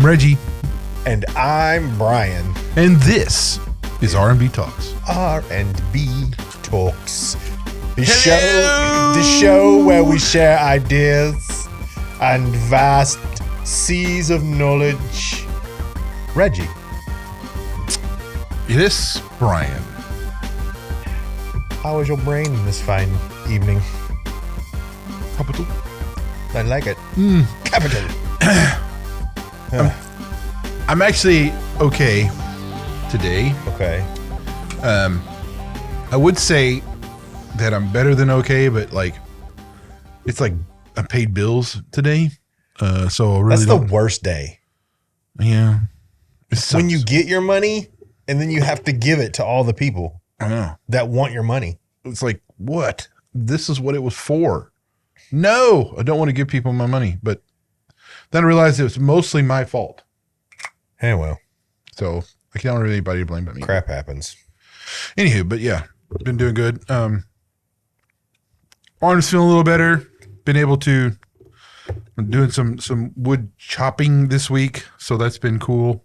Reggie. And I'm Brian. And this is R&B Talks. R&B Talks. The show where we share ideas and vast seas of knowledge. Reggie. Yes, Brian. How was your brain this fine evening? Capital. I like it. Capital. I'm actually okay today. Okay. I would say that I'm better than okay, but it's like I paid bills today. So really that's the worst day. Yeah. When you get your money and then you have to give it to all the people I know that want your money. It's like, what? This is what it was for. No, I don't want to give people my money. But then I realized it was mostly my fault. Hey, well. So I can't really anybody to blame but me. Crap happens. Anywho, but yeah, been doing good. Arm's feeling a little better. Been able to doing some wood chopping this week, so that's been cool.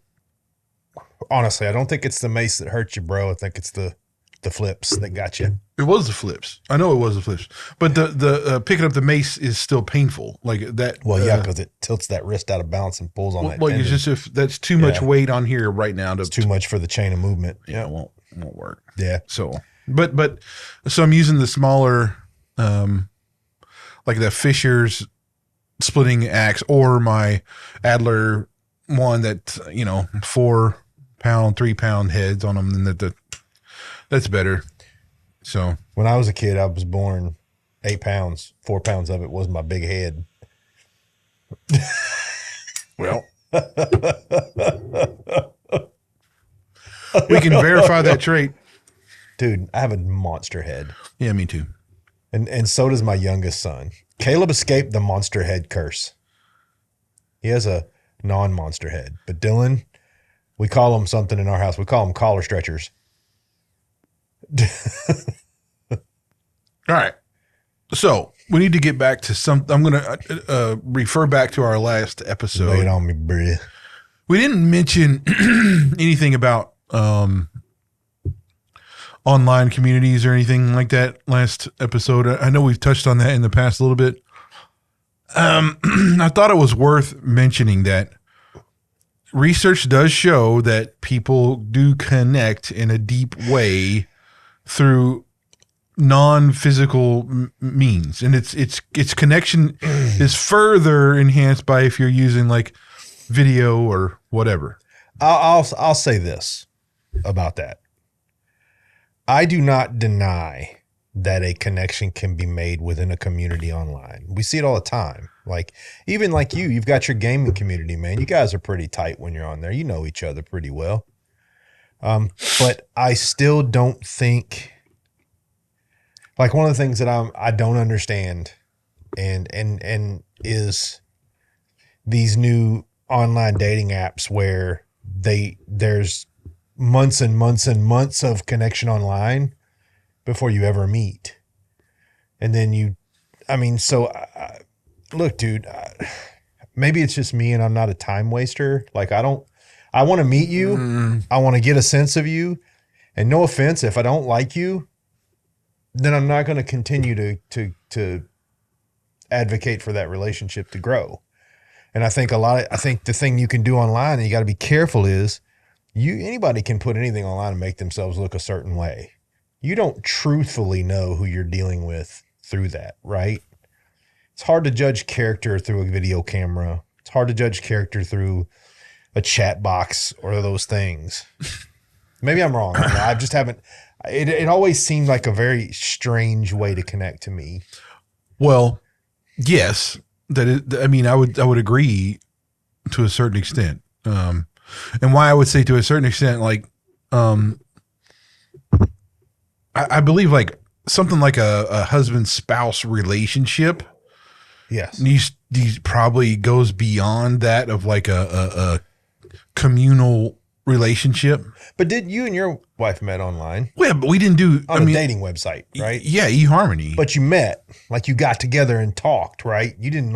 Honestly, I don't think it's the mace that hurt you, bro. I think it's the flips that got you. It was the flips. I know it was the flips, but the picking up the mace is still painful. Like that. Well, yeah, because it tilts that wrist out of balance and pulls on that. Well, it's just if that's too much weight on here right now. It's too much for the chain of movement. Yeah, it won't work. Yeah. So, but so I'm using the smaller, like the Fisher's splitting axe or my Adler one that 4 pound, 3 pound heads on them, and that's better. So when I was a kid, I was born 8 pounds. 4 pounds of it was my big head. Well, we can verify that trait. Dude, I have a monster head. Yeah, me too. And so does my youngest son. Caleb escaped the monster head curse. He has a non-monster head. But Dylan, we call him something in our house. We call him collar stretchers. All right. So we need to get back to something. I'm going to refer back to our last episode. Lay it on me, bro. We didn't mention anything about online communities or anything like that last episode. I know we've touched on that in the past a little bit. I thought it was worth mentioning that research does show that people do connect in a deep way through non-physical means, and its connection is further enhanced by if you're using like video or whatever. I'll say this about that. I do not deny that a connection can be made within a community online. We see it all the time. Like, even like you've got your gaming community, man. You guys are pretty tight when you're on there. You know each other pretty well. But I still don't think, like, one of the things that I don't understand and is these new online dating apps where there's months and months and months of connection online before you ever meet. And then look, dude, maybe it's just me and I'm not a time waster. Like, I want to meet you. I want to get a sense of you. And no offense, if I don't like you, then I'm not going to continue to advocate for that relationship to grow. And I think the thing you can do online, and you got to be careful, is anybody can put anything online and make themselves look a certain way. You don't truthfully know who you're dealing with through that, right? It's hard to judge character through a video camera. It's hard to judge character through a chat box or those things. Maybe I'm wrong. I just haven't. It always seemed like a very strange way to connect to me. Well, yes, I would agree to a certain extent. And why I would say to a certain extent, like, I believe like something like a husband-spouse relationship. Yes. These probably goes beyond that of like a communal relationship. But did you and your wife met online? Well, yeah, but we didn't do on a dating website, right? Yeah, eHarmony. But you met, like you got together and talked, right? You didn't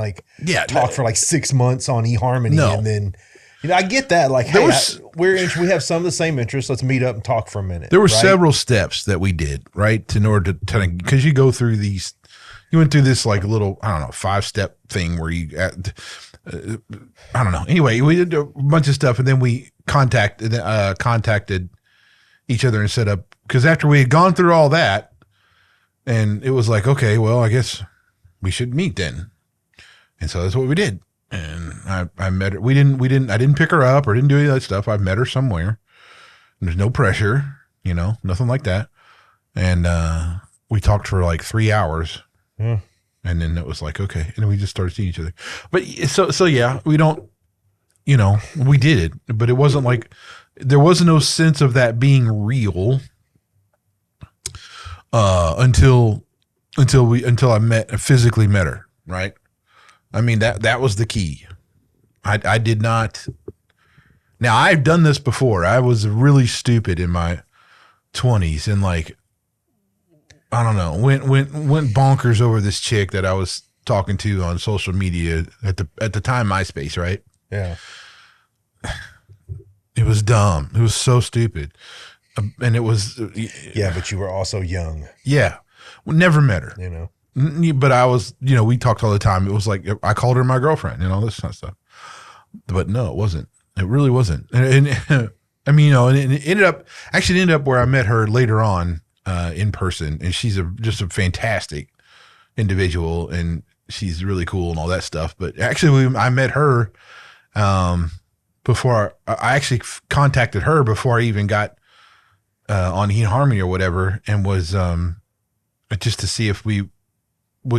talk for like 6 months on eHarmony and then I get that. Like, There hey, was- we have some of the same interests. Let's meet up and talk for a minute. There were right? several steps that we did, right? In order to because you go through these, you went through this like little, I don't know, 5-step thing where you, I don't know. Anyway, we did a bunch of stuff, and then we contacted each other and set up, because after we had gone through all that, and it was like, okay, well, I guess we should meet then. And so that's what we did. And I met her. I didn't pick her up or didn't do any of that stuff. I met her somewhere. There's no pressure, nothing like that. And we talked for like 3 hours. Yeah. And then it was like, okay. And then we just started seeing each other. But so yeah, we don't, we did it, but it wasn't like, there was no sense of that being real until I physically met her. Right. I mean, that was the key. I did not. Now, I've done this before. I was really stupid in my 20s and like, I don't know, went bonkers over this chick that I was talking to on social media at the time, MySpace, right? Yeah. It was dumb. It was so stupid. And it was. Yeah, but you were also young. Yeah. Never met her. But I was, we talked all the time. It was like, I called her my girlfriend and all this kind of stuff. But no, it wasn't. It really wasn't. And I mean, and it ended up where I met her later on in person. And she's just a fantastic individual, and she's really cool and all that stuff. But actually, I met her before I actually contacted her before I even got on eHarmony or whatever, and was just to see if we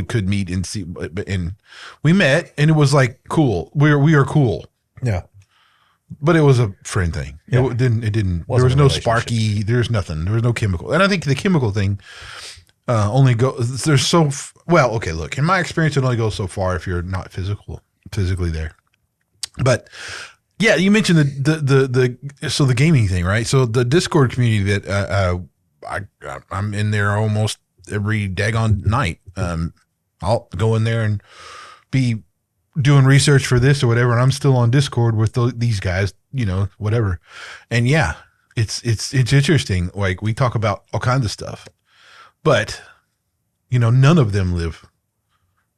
could meet and see, and we met, and it was like cool. We are cool. Yeah. But it was a friend thing. Yeah. It didn't, there was no sparky, there's nothing. There was no chemical. And I think the chemical thing only goes, okay, look, in my experience, it only goes so far if you're not physically there. But yeah, you mentioned the gaming thing, right? So the Discord community that I'm in there almost every daggone night. I'll go in there and be doing research for this or whatever, and I'm still on Discord with these guys, whatever. And yeah, it's interesting. Like, we talk about all kinds of stuff, but none of them live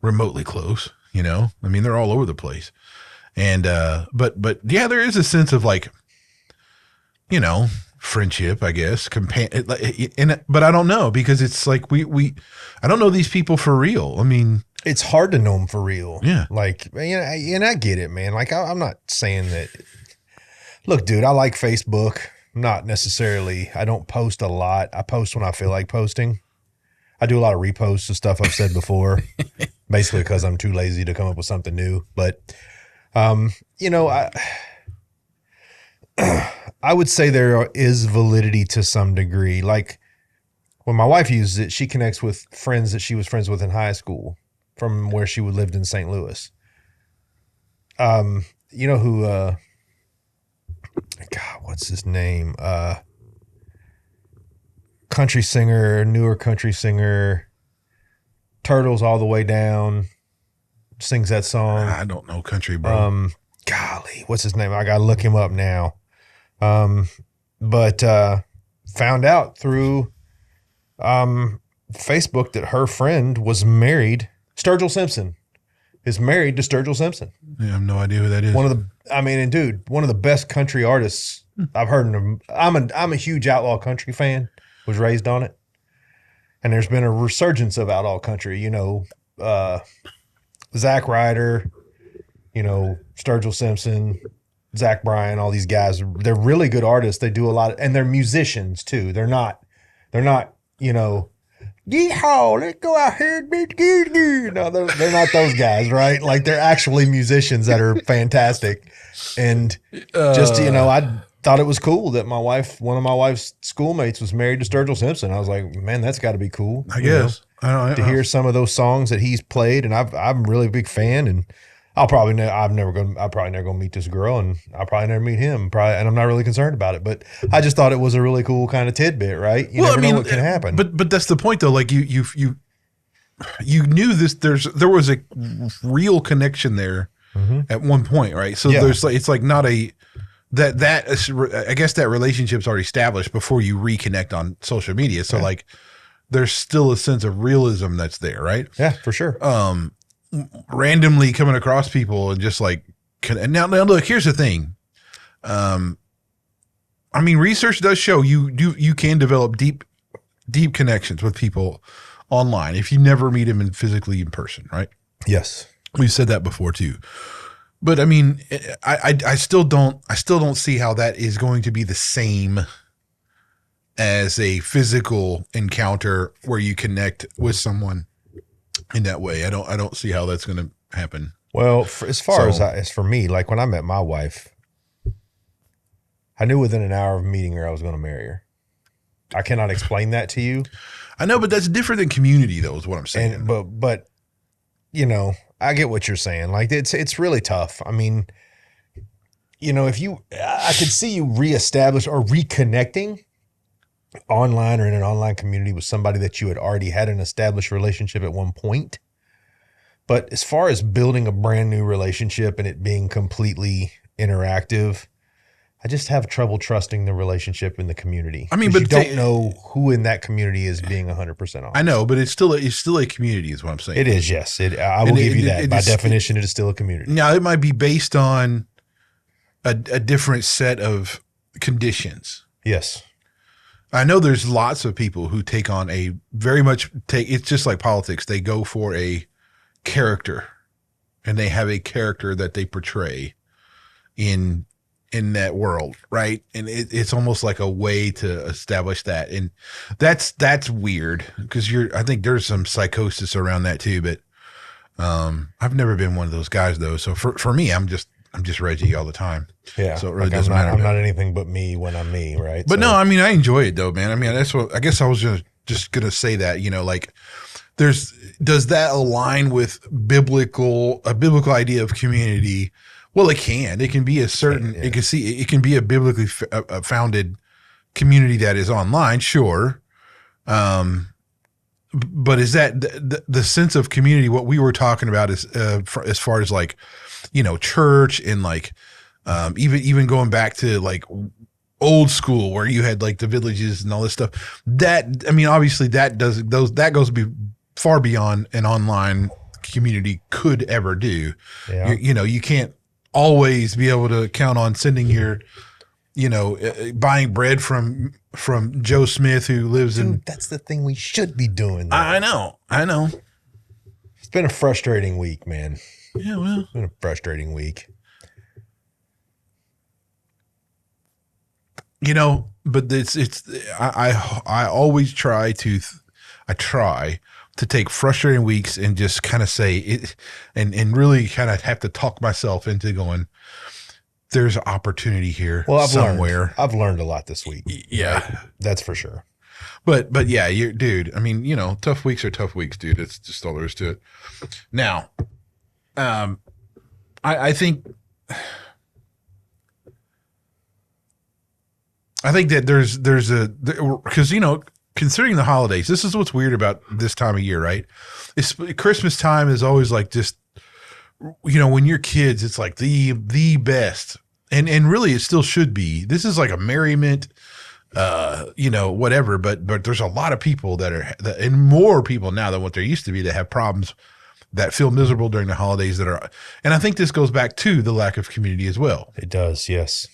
remotely close. I mean, they're all over the place. And but yeah, there is a sense of like, friendship, I guess. But I don't know, because it's like I don't know these people for real. I mean, it's hard to know them for real. Yeah. Like, and I get it, man. Like, I'm not saying that. Look, dude, I like Facebook. Not necessarily. I don't post a lot. I post when I feel like posting. I do a lot of reposts of stuff I've said before, basically because I'm too lazy to come up with something new. But, I would say there is validity to some degree. Like, when my wife uses it, she connects with friends that she was friends with in high school from where she lived in St. Louis. You know who, God, what's his name? Country singer, newer country singer, Turtles All the Way Down, sings that song. I don't know country, bro. Golly, what's his name? I got to look him up now. But found out through Facebook that her friend was married. Sturgill Simpson is married to Sturgill Simpson. Yeah, I have no idea who that is. One of the best country artists I've heard. I'm a huge outlaw country fan. Was raised on it, and there's been a resurgence of outlaw country. Zach Ryder, Sturgill Simpson, Zach Bryan, all these guys. They're really good artists. They do a lot, and they're musicians too. They're not, yeehaw, let's go out here and be good. No, they're not those guys, right? Like, they're actually musicians that are fantastic. And I thought it was cool that one of my wife's schoolmates was married to Sturgill Simpson. I was like, man, that's got to be cool. I guess. To hear some of those songs that he's played, and I'm really a big fan, and I'm probably never gonna meet this girl, and I'll probably never meet him. And I'm not really concerned about it. But I just thought it was a really cool kind of tidbit, right? You never know what can happen. But that's the point, though. Like, you knew this. There was a real connection there at one point, right? So there's like, it's like not a, I guess that relationship's already established before you reconnect on social media. So like there's still a sense of realism that's there, right? Yeah, for sure. Randomly coming across people and just like, now look, here's the thing. I mean, research does show you can develop deep connections with people online if you never meet them physically in person, right? Yes. We've said that before too. But I mean, I still don't see how that is going to be the same as a physical encounter where you connect with someone in that way. I don't see how that's going to happen. Well, as for me, like when I met my wife, I knew within an hour of meeting her, I was going to marry her. I cannot explain that to you. I know, but that's different than community, though, is what I'm saying. But you know, I get what you're saying. Like it's really tough. I mean, you know, I could see you reestablish or reconnecting online or in an online community with somebody that you had already had an established relationship at one point. But as far as building a brand new relationship and it being completely interactive, I just have trouble trusting the relationship in the community. I mean, but you don't know who in that community is being 100% honest. I know, but it's still a community is what I'm saying. It is, yes. I will give you that. By definition, it is still a community. Now, it might be based on a different set of conditions. Yes. I know there's lots of people who take on it's just like politics. They go for a character and they have a character that they portray in that world, right? And it's almost like a way to establish that, and that's weird because I think there's some psychosis around that too. But I've never been one of those guys though. So for me, I'm just Reggie all the time. Yeah. So it really doesn't matter. I'm not anything but me when I'm me, right? But no, I mean I enjoy it though, man. I mean that's what I guess I was just gonna say that, you know, like does that align with a biblical idea of community? Well, it can. It can be it can be a biblically founded community that is online, sure. But is that the sense of community? What we were talking about is as far as like, you know, church and like even going back to like old school where you had like the villages and all this stuff. That I mean, obviously that goes far beyond an online community could ever do. Yeah. You know, you can't always be able to count on sending your, you know, buying bread from Joe Smith who lives in. That's the thing we should be doing. I know. It's been a frustrating week, man. Yeah, well, it's been a frustrating week. You know, but I always try to take frustrating weeks and just kind of say it and really kind of have to talk myself into going, there's an opportunity here. Well, I've learned a lot this week. Yeah, right? That's for sure. But yeah, dude, I mean, you know, tough weeks are tough weeks, dude. It's just all there is to it. Now, I think that because, you know, considering the holidays, this is what's weird about this time of year, right? Christmas time is always like just, you know, when you're kids, it's like the best. And really it still should be. This is like a merriment, you know, whatever, but there's a lot of people and more people now than what there used to be that have problems that feel miserable during the holidays and I think this goes back to the lack of community as well. It does. Yes.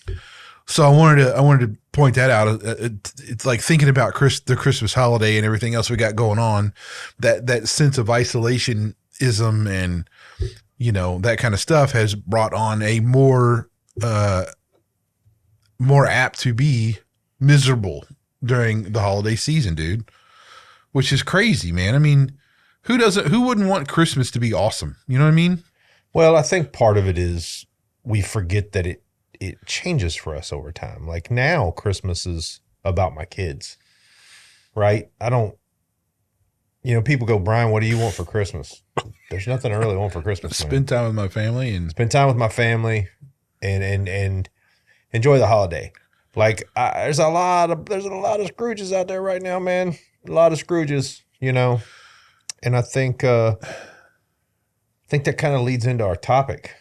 So I wanted to point that out. It's like thinking about the Christmas holiday and everything else we got going on, that sense of isolationism and, you know, that kind of stuff has brought on a more apt to be miserable during the holiday season, dude, which is crazy, man. I mean, who wouldn't want Christmas to be awesome? You know what I mean? Well, I think part of it is we forget that it changes for us over time. Like now Christmas is about my kids, right? You know, people go, Brian, what do you want for Christmas? There's nothing I really want for Christmas. Spend time with my family and and enjoy the holiday. Like there's a lot of Scrooges out there right now, man. A lot of Scrooges, you know? And I think that kind of leads into our topic.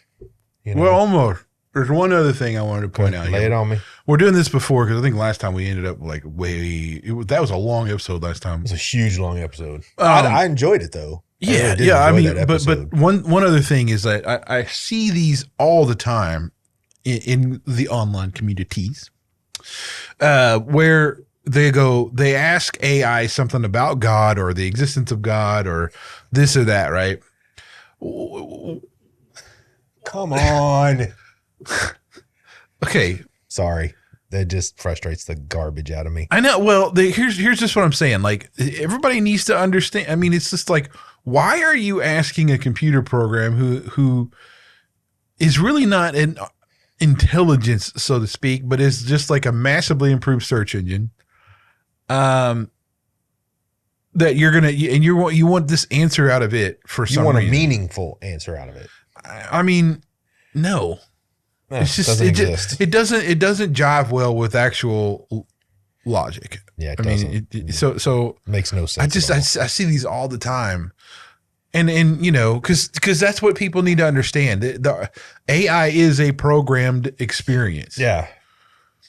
You know? Well, almost. There's one other thing I wanted to point out. Lay it on me. We're doing this before because I think last time we ended up like that was a long episode last time. It was a huge long episode. I enjoyed it though. I mean, but one other thing is that I see these all the time in the online communities, where they ask AI something about God or the existence of God or this or that, right? Come on. Okay. Sorry. That just frustrates the garbage out of me. I know. Well, here's just what I'm saying. Like, everybody needs to understand. I mean, it's just like, why are you asking a computer program who is really not an intelligence, so to speak, but is just like a massively improved search engine, that you're gonna and you want this answer out of it for some reason. You want a meaningful answer out of it. I mean, no. It's just it doesn't jive well with actual logic. Yeah, I mean, so makes no sense. I see these all the time, and you know, because that's what people need to understand. The AI is a programmed experience. Yeah,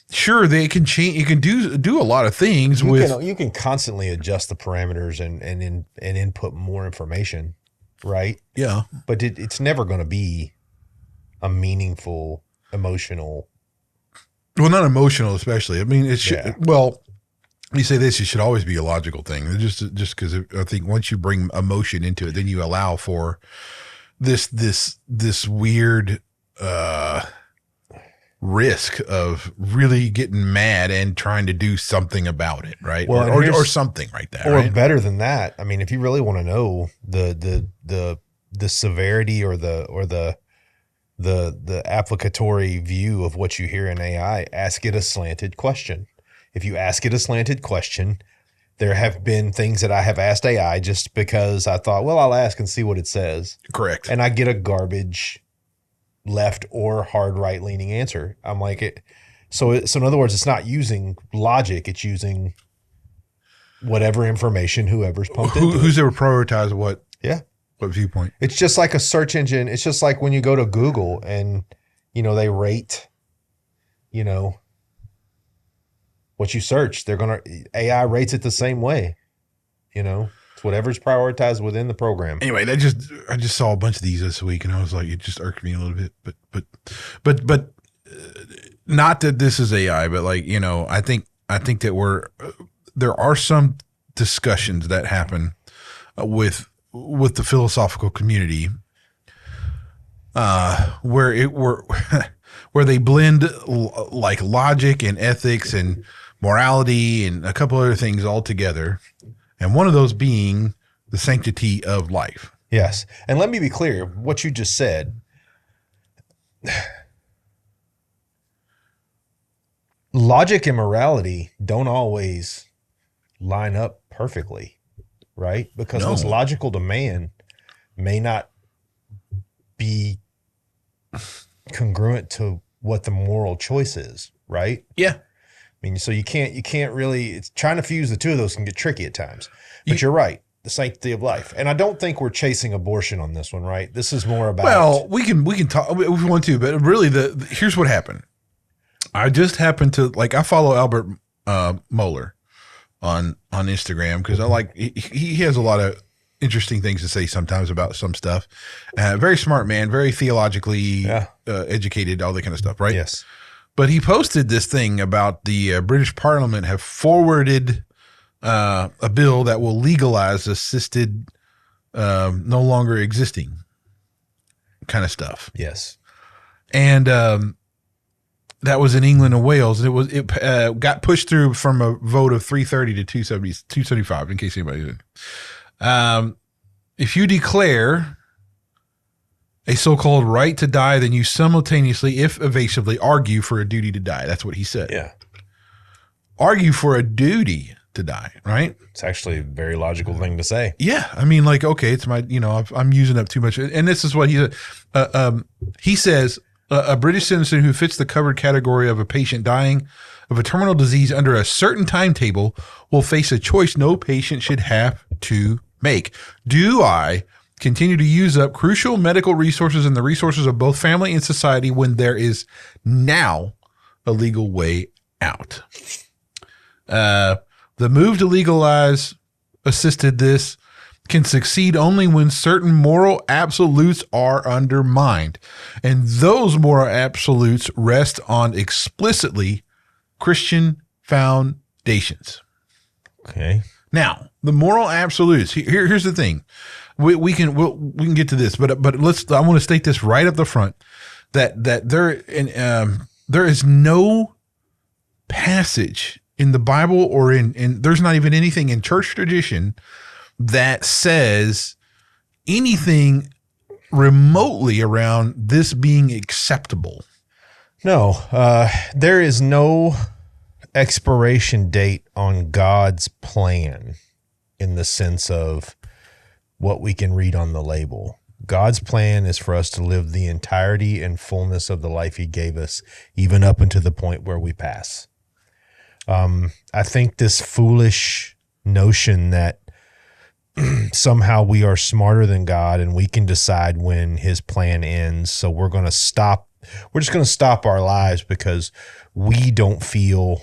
sure, they can change. You can do a lot of things you can constantly adjust the parameters and input more information, right? Yeah, but it's never going to be a meaningful, emotional. Well, not emotional, especially. I mean, it should. Well, you say this, it should always be a logical thing. Just because I think once you bring emotion into it, then you allow for this weird risk of really getting mad and trying to do something about it, right? Well, or something like that. Or right? better than that. I mean, if you really want to know the severity or the applicatory view of what you hear in AI, ask it a slanted question. If you ask it a slanted question, there have been things that I have asked AI just because I thought, well, I'll ask and see what it says. Correct. And I get a garbage left or hard right leaning answer. I'm like it. So in other words, it's not using logic. It's using whatever information whoever's pumped into who's ever prioritized what. Yeah. What viewpoint? It's just like a search engine. It's just like when you go to Google and, you know, they rate, you know, what you search. AI rates it the same way. You know, it's whatever's prioritized within the program. Anyway, I just saw a bunch of these this week, and I was like, it just irked me a little bit. But not that this is AI, but like, you know, I think that there are some discussions that happen with the philosophical community, where they blend like logic and ethics and morality and a couple other things all together, and one of those being the sanctity of life. Yes, and let me be clear: what you just said, logic and morality don't always line up perfectly. Right? Because what's logical to man may not be congruent to what the moral choice is, right? Yeah. I mean, so you can't really, it's trying to fuse the two of those can get tricky at times. But you're right, the sanctity of life. And I don't think we're chasing abortion on this one, right? This is more about. Well, we can talk if we want to, but really here's what happened. I just happened to I follow Albert Mohler on Instagram because I like he has a lot of interesting things to say sometimes about some stuff. Very smart man, very theologically educated, all that kind of stuff, right? Yes. But he posted this thing about the British Parliament have forwarded a bill that will legalize assisted, no longer existing kind of stuff. Yes. And that was in England and Wales. It got pushed through from a vote of 330 to 275, in case anybody didn't. If you declare a so-called right to die, then you simultaneously, if evasively, argue for a duty to die. That's what he said. Yeah. Argue for a duty to die, right? It's actually a very logical thing to say. Yeah. I mean, like, okay, it's my, I'm using up too much. And this is what he said. He says, a British citizen who fits the covered category of a patient dying of a terminal disease under a certain timetable will face a choice no patient should have to make. Do I continue to use up crucial medical resources and the resources of both family and society when there is now a legal way out. The move to legalize assisted this can succeed only when certain moral absolutes are undermined. And those moral absolutes rest on explicitly Christian foundations. Okay. Now, the moral absolutes. Here's the thing. We can get to this, but I want to state this right up the front that there is no passage in the Bible or in there's not even anything in church tradition that says anything remotely around this being acceptable. No, there is no expiration date on God's plan in the sense of what we can read on the label. God's plan is for us to live the entirety and fullness of the life he gave us, even up until the point where we pass. I think this foolish notion that somehow we are smarter than God and we can decide when his plan ends. So we're just going to stop our lives because we don't feel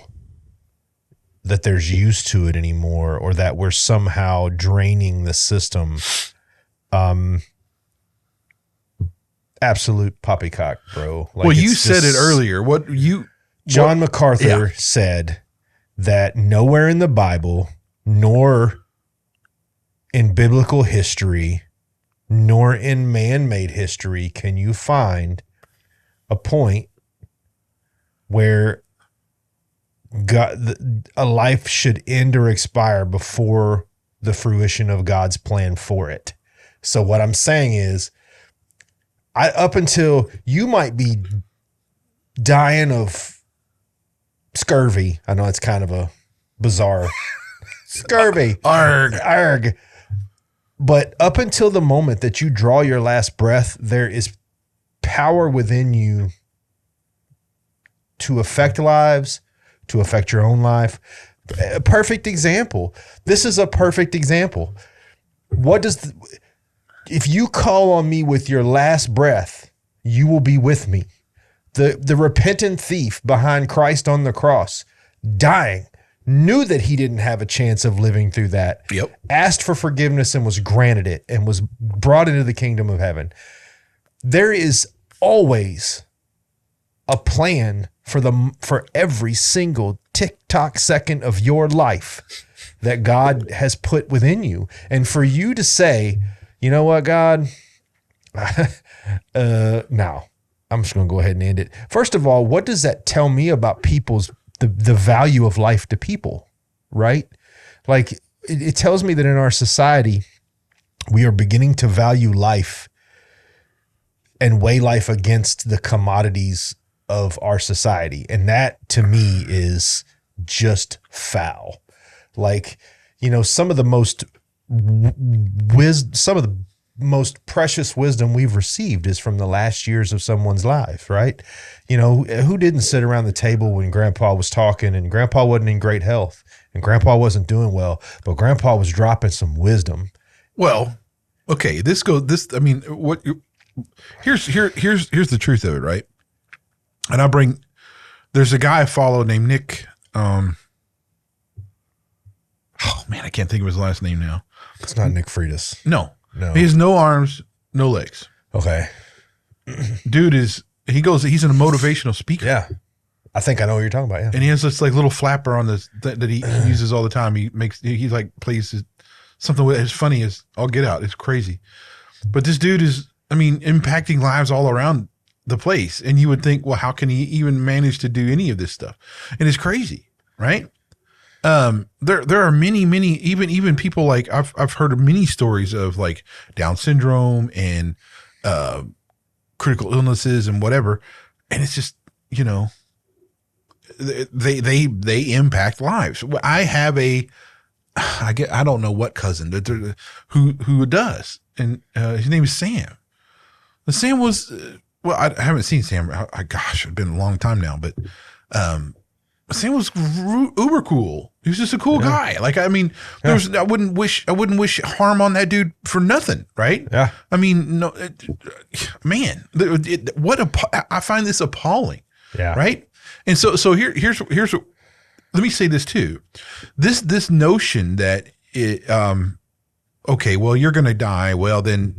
that there's use to it anymore, or that we're somehow draining the system. Absolute poppycock, bro. Like, well, you said it earlier. John MacArthur said that nowhere in the Bible, nor in biblical history, nor in man-made history can you find a point where a life should end or expire before the fruition of God's plan for it. So what I'm saying is, up until you might be dying of scurvy. I know it's kind of a bizarre scurvy. Arg. But up until the moment that you draw your last breath, there is power within you to affect lives, to affect your own life. A perfect example. This is a perfect example. If you call on me with your last breath, you will be with me. The repentant thief behind Christ on the cross, dying, knew that he didn't have a chance of living through that. Yep. Asked for forgiveness and was granted it and was brought into the kingdom of heaven. There is always a plan for every single tick-tock second of your life that God has put within you. And for you to say, you know what, God, now I'm just going to go ahead and end it. First of all, what does that tell me about the value of life to people, right? Like it tells me that in our society, we are beginning to value life and weigh life against the commodities of our society. And that to me is just foul. Like, some of the most precious wisdom we've received is from the last years of someone's life, right? Who didn't sit around the table when grandpa was talking and grandpa wasn't in great health and grandpa wasn't doing well, but grandpa was dropping some wisdom. Well, okay, here's the truth of it, right? And there's a guy I follow named Nick. I can't think of his last name now. It's not Nick Freitas. No. He has no arms, no legs. Okay. Dude he's a motivational speaker. Yeah. I think I know what you're talking about. Yeah. And he has this like little flapper on this that he uses all the time. He plays something as funny as I'll get out. It's crazy. But this dude is, impacting lives all around the place. And you would think, well, how can he even manage to do any of this stuff? And it's crazy, right? There are many, even people like I've heard of many stories of like Down syndrome and critical illnesses and whatever, and it's just they impact lives. I have I don't know what cousin who does, and his name is Sam. Sam was I haven't seen Sam. Gosh, it's been a long time now, but Sam was uber cool. He was just a cool guy. Like, I mean, I wouldn't wish harm on that dude for nothing, right? Yeah. I mean, no, man, I find this appalling. Yeah. Right. And so here's what, let me say this too. This notion that okay, well, you're going to die. Well, then,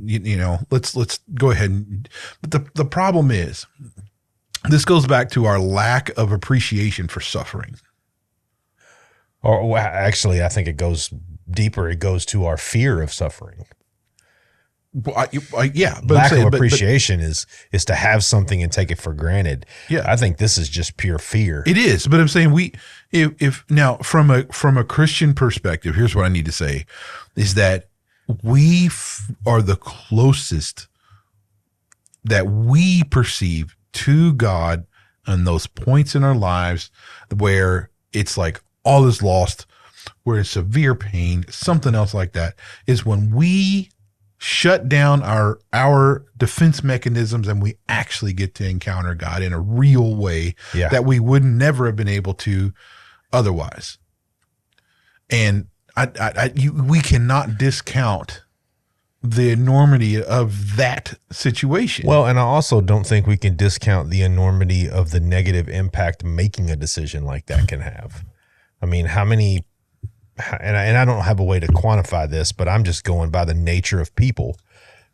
let's go ahead. But the problem is, this goes back to our lack of appreciation for suffering. Or well, actually, I think it goes deeper. It goes to our fear of suffering. Well, yeah, but lack of appreciation is to have something and take it for granted. Yeah, I think this is just pure fear. It is, but I'm saying if now from a Christian perspective, here's what I need to say, is that we are the closest that we perceive to God on those points in our lives where it's like all is lost, where it's severe pain, something else like that, is when we shut down our defense mechanisms and we actually get to encounter God in a real way that we would never have been able to otherwise. And we cannot discount the enormity of that situation. Well, and I also don't think we can discount the enormity of the negative impact making a decision like that can have. I mean, how many, and I don't have a way to quantify this, but I'm just going by the nature of people.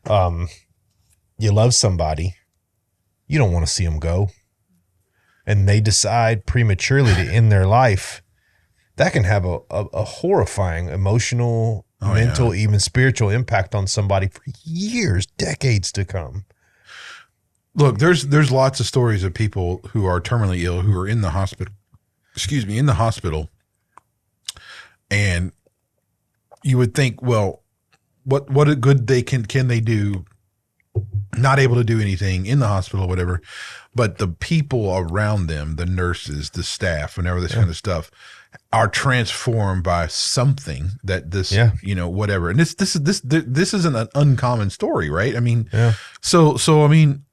You love somebody, you don't want to see them go, and they decide prematurely to end their life. That can have a horrifying emotional, mental, even spiritual impact on somebody for years, decades to come. Look, there's lots of stories of people who are terminally ill, who are in the hospital, in the hospital. And you would think, well, what a good they can they do, not able to do anything in the hospital or whatever, but the people around them, the nurses, the staff, whenever this kind of stuff, are transformed by something that this, whatever. And this isn't an uncommon story, right? I mean, so I mean,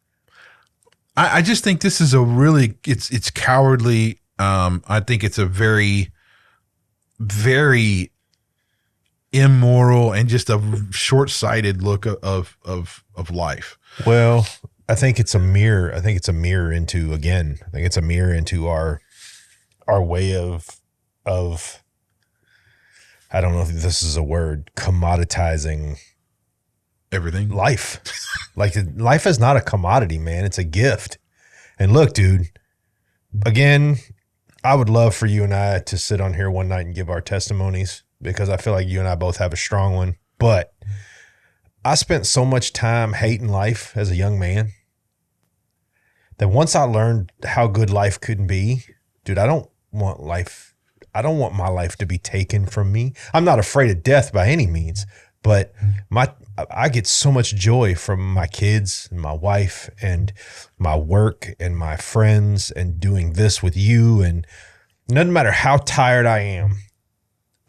I just think this is a really, it's cowardly. I think it's a very, very immoral and just a short-sighted look of life. Well, I think it's a mirror. I think it's a mirror into our way of I don't know if this is a word, commoditizing everything. Life. Like, life is not a commodity, man. It's a gift. And look, dude, again, I would love for you and I to sit on here one night and give our testimonies, because I feel like you and I both have a strong one. But I spent so much time hating life as a young man that once I learned how good life could be, dude, I don't want my life to be taken from me. I'm not afraid of death by any means, but I get so much joy from my kids and my wife and my work and my friends and doing this with you. And it doesn't matter how tired I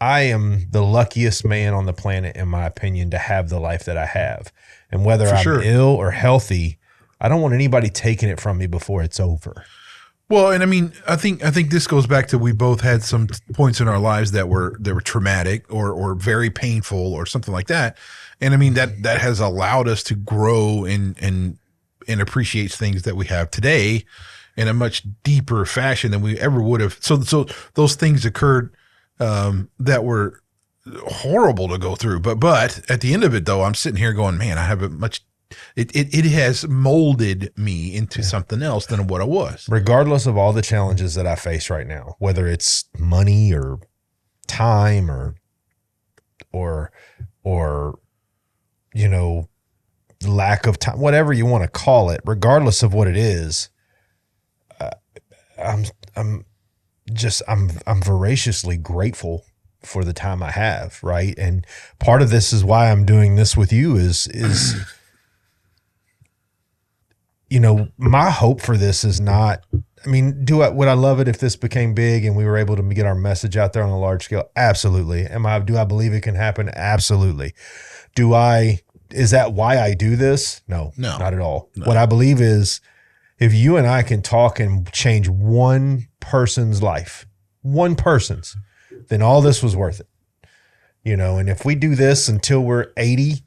am the luckiest man on the planet, in my opinion, to have the life that I have. And whether I'm ill or healthy, I don't want anybody taking it from me before it's over. Well, and I mean, I think this goes back to, we both had some points in our lives that were traumatic or very painful or something like that. And I mean, that has allowed us to grow and appreciate things that we have today in a much deeper fashion than we ever would have. So those things occurred that were horrible to go through. But at the end of it, though, I'm sitting here going, man, I have a much. It has molded me into something else than what I was. Regardless of all the challenges that I face right now, whether it's money or time or lack of time, whatever you want to call it, regardless of what it is, I'm voraciously grateful for the time I have, right? And part of this is why I'm doing this with you is my hope for this is not, I mean, would I love it if this became big and we were able to get our message out there on a large scale? Absolutely. Do I believe it can happen? Absolutely. Is that why I do this? No, not at all. No. What I believe is, if you and I can talk and change one person's life, then all this was worth it. You know, and if we do this until we're 80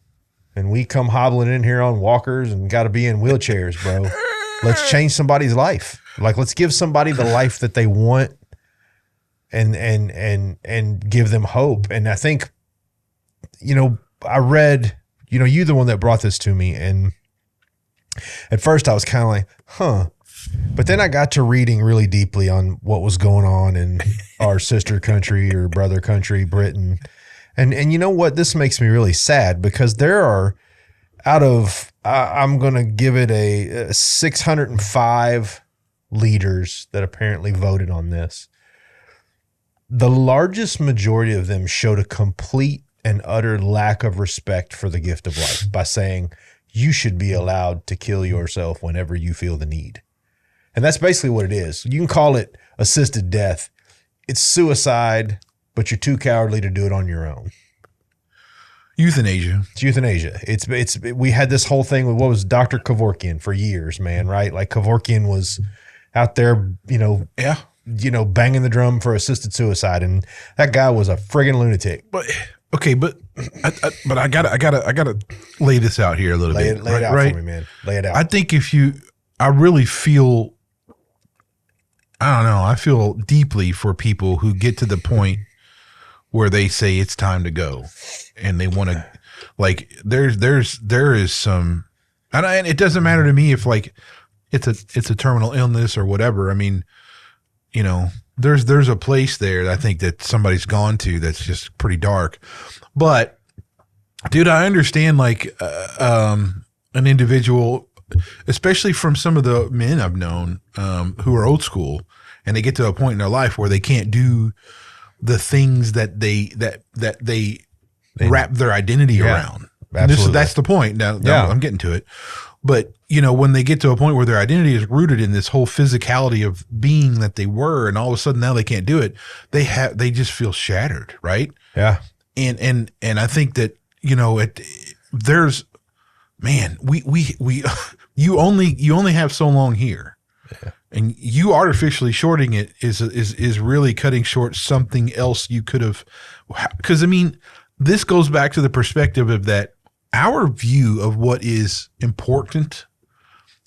and we come hobbling in here on walkers and got to be in wheelchairs, bro, let's change somebody's life. Like, let's give somebody the life that they want and give them hope. And I think, you know, I read, you know, you the one that brought this to me. And at first I was kind of like, huh. But then I got to reading really deeply on what was going on in our sister country or brother country, Britain. And you know what? This makes me really sad because there are out of, I'm going to give it a 605 leaders that apparently voted on this. The largest majority of them showed a complete and utter lack of respect for the gift of life by saying you should be allowed to kill yourself whenever you feel the need. And that's basically what it is. You can call it assisted death. It's suicide, but you're too cowardly to do it on your own. Euthanasia. It's euthanasia. We had this whole thing with what was Dr. Kevorkian for years, man, right? Like Kevorkian was out there, banging the drum for assisted suicide. And that guy was a friggin' lunatic. But okay, but I gotta lay this out here a little bit. Lay it out for me, man. Lay it out. I think I really feel, I don't know, I feel deeply for people who get to the point where they say it's time to go and they want to, like, there is some, and it doesn't matter to me if like it's a terminal illness or whatever. I mean, you know, there's a place there that I think that somebody's gone to that's just pretty dark. But dude, I understand like an individual, especially from some of the men I've known who are old school, and they get to a point in their life where they can't do the things that they wrap their identity around. That's the point. Now I'm getting to it. But, you know, when they get to a point where their identity is rooted in this whole physicality of being that they were, and all of a sudden now they can't do it, they just feel shattered, right? Yeah. And I think that, you know, you only have so long here. Yeah. And you artificially shorting it is really cutting short something else you could have, because I mean, this goes back to the perspective of that our view of what is important,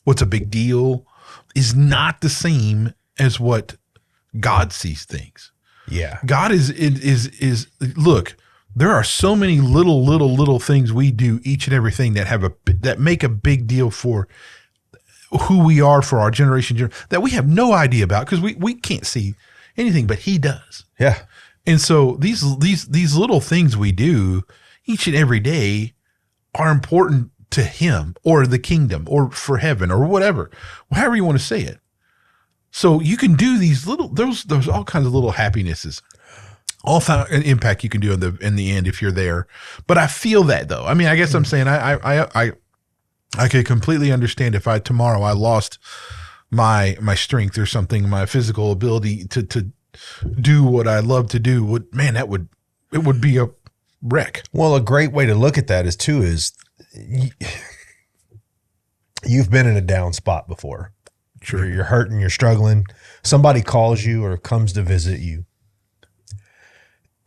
what's a big deal, is not the same as what God sees things. Yeah. God is look, there are so many little things we do each and everything that make a big deal for who we are, for our generation, that we have no idea about because we can't see anything, but he does. Yeah. And so these little things we do each and every day are important to him or the kingdom or for heaven or whatever, however you want to say it. So you can do these little, there's all kinds of little happinesses, all an impact you can do in the end if you're there. But I feel that though. I mean, I guess I'm saying I could completely understand if tomorrow I lost my strength or something, my physical ability to do what I love to do. It would be a wreck. Well, a great way to look at that is you've been in a down spot before. Sure. You're hurting, you're struggling. Somebody calls you or comes to visit you,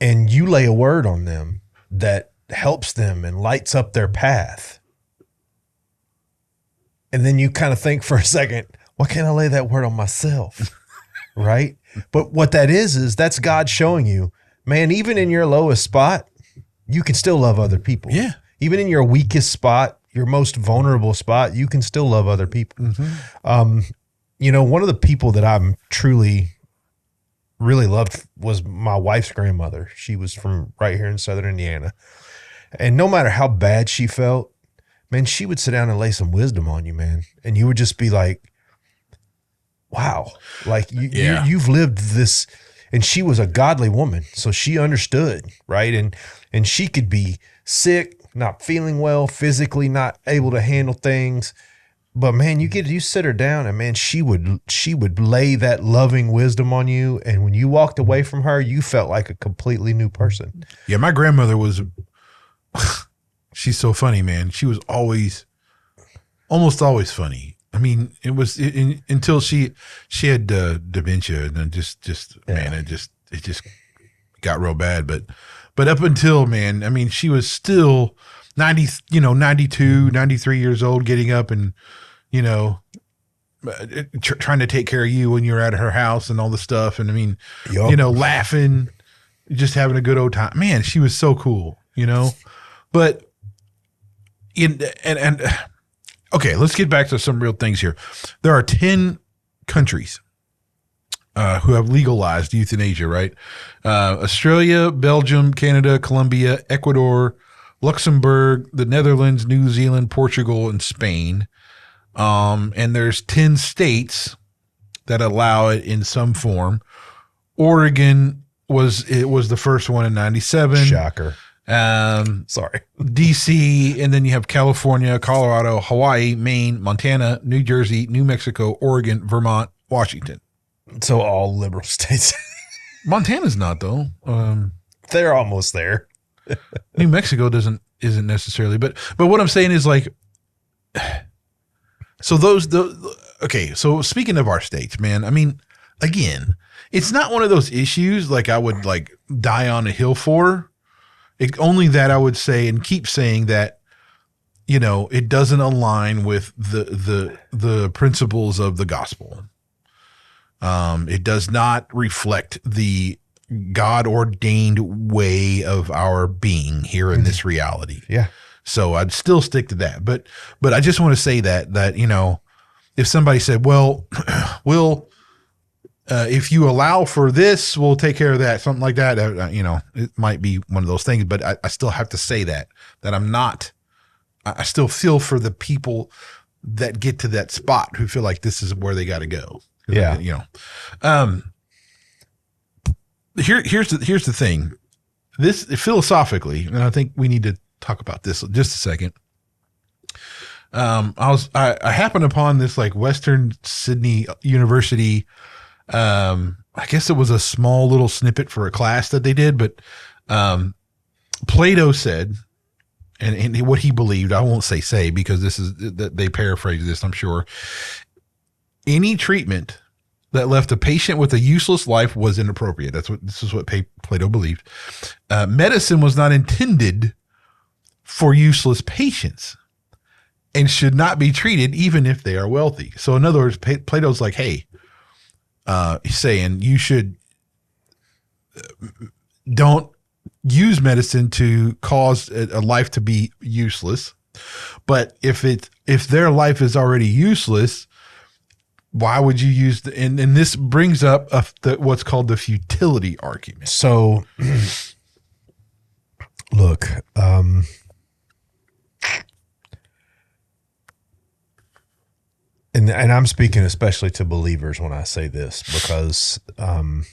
and you lay a word on them that helps them and lights up their path. And then you kind of think for a second, why can't I lay that word on myself? Right? But what that is that's God showing you, man, even in your lowest spot, you can still love other people. Yeah. Even in your weakest spot, your most vulnerable spot, you can still love other people. Mm-hmm. You know, one of the people that I'm truly really loved was my wife's grandmother. She was from right here in Southern Indiana. And no matter how bad she felt, man, she would sit down and lay some wisdom on you, man. And you would just be like, wow, like you've lived this. And she was a godly woman, so she understood, right? And she could be sick, not feeling well, physically not able to handle things. But man, you sit her down and man, she would lay that loving wisdom on you. And when you walked away from her, you felt like a completely new person. Yeah, my grandmother was, she's so funny, man. She was almost always funny. I mean, it was until she had dementia, and then just man, it just got real bad. But up until, man, I mean, she was still 92, 93 years old, getting up and, trying to take care of you when you're at her house and all the stuff. And I mean, laughing, just having a good old time. Man, she was so cool, but okay, let's get back to some real things here. There are 10 countries who have legalized euthanasia, right? Australia, Belgium, Canada, Colombia, Ecuador, Luxembourg, the Netherlands, New Zealand, Portugal, and Spain. And there's 10 states that allow it in some form. Oregon was the first one in 97. Shocker. Sorry. DC, and then you have California, Colorado, Hawaii, Maine, Montana, New Jersey, New Mexico, Oregon, Vermont, Washington. So all liberal states. Montana's not, though. They're almost there. New Mexico isn't necessarily, but what I'm saying is like, so okay. So speaking of our states, man, I mean, again, it's not one of those issues like I would like die on a hill for. Only that I would say and keep saying that, it doesn't align with the principles of the gospel. It does not reflect the God ordained way of our being here in this reality. Yeah. So I'd still stick to that. But I just want to say that if somebody said, well, if you allow for this, we'll take care of that. Something like that. It might be one of those things, but I still have to say that I'm not, I still feel for the people that get to that spot who feel like this is where they got to go. Yeah. Here's the thing. This philosophically, and I think we need to talk about this just a second. I happened upon this like Western Sydney University. I guess it was a small little snippet for a class that they did, but Plato said, and what he believed, I won't say because this is they paraphrase this, I'm sure. Any treatment that left a patient with a useless life was inappropriate. This is what Plato believed. Medicine was not intended for useless patients and should not be treated even if they are wealthy. So in other words, Plato's like, hey, he's saying you should don't use medicine to cause a life to be useless. But if their life is already useless, why would you use and this brings up what's called the futility argument. So look, and I'm speaking especially to believers when I say this, because and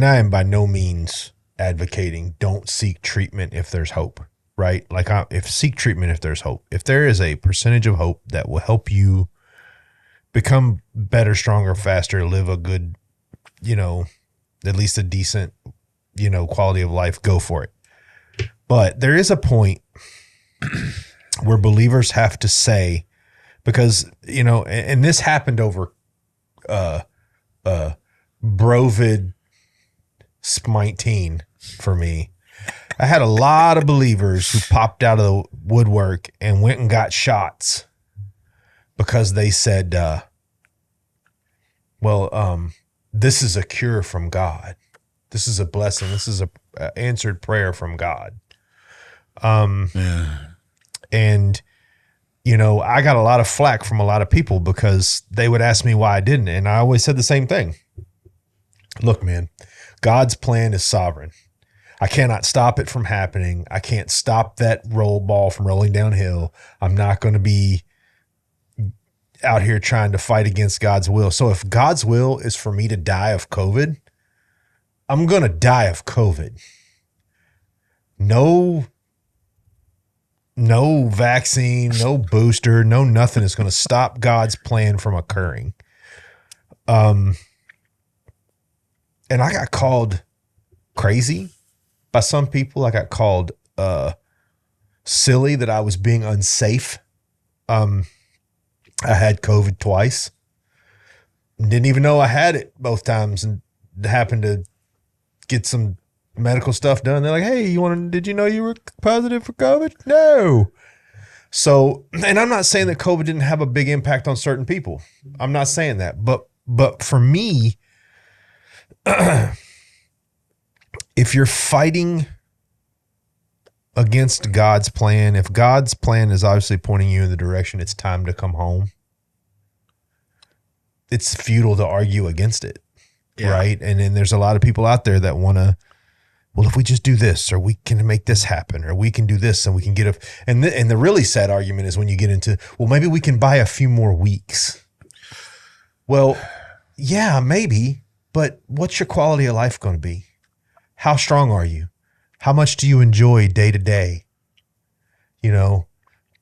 I am by no means advocating don't seek treatment if there's hope, right? Like seek treatment if there's hope. If there is a percentage of hope that will help you become better, stronger, faster, live a good, at least a decent, quality of life, go for it. But there is a point where believers have to say, because, and this happened over Brovid Smite for me. I had a lot of believers who popped out of the woodwork and went and got shots because they said, this is a cure from God. This is a blessing. This is a answered prayer from God. And, I got a lot of flack from a lot of people because they would ask me why I didn't. And I always said the same thing. Look, man, God's plan is sovereign. I cannot stop it from happening. I can't stop that roll ball from rolling downhill. I'm not going to be out here trying to fight against God's will. So if God's will is for me to die of COVID, I'm going to die of COVID. No vaccine, no booster, no nothing is going to stop God's plan from occurring. And I got called crazy by some people. I got called silly that I was being unsafe. I had COVID twice. Didn't even know I had it both times, and happened to get some medical stuff done. They're like, hey, did you know you were positive for COVID? No. So, and I'm not saying that COVID didn't have a big impact on certain people. I'm not saying that. But for me, if you're fighting against God's plan, if God's plan is obviously pointing you in the direction it's time to come home, it's futile to argue against it. Yeah. Right. And then there's a lot of people out there that want to, well, if we just do this, or we can make this happen, or we can do this and we can get and the really sad argument is when you get into, well, maybe we can buy a few more weeks. Well, yeah, maybe, but what's your quality of life going to be? How strong are you? How much do you enjoy day to day? You know,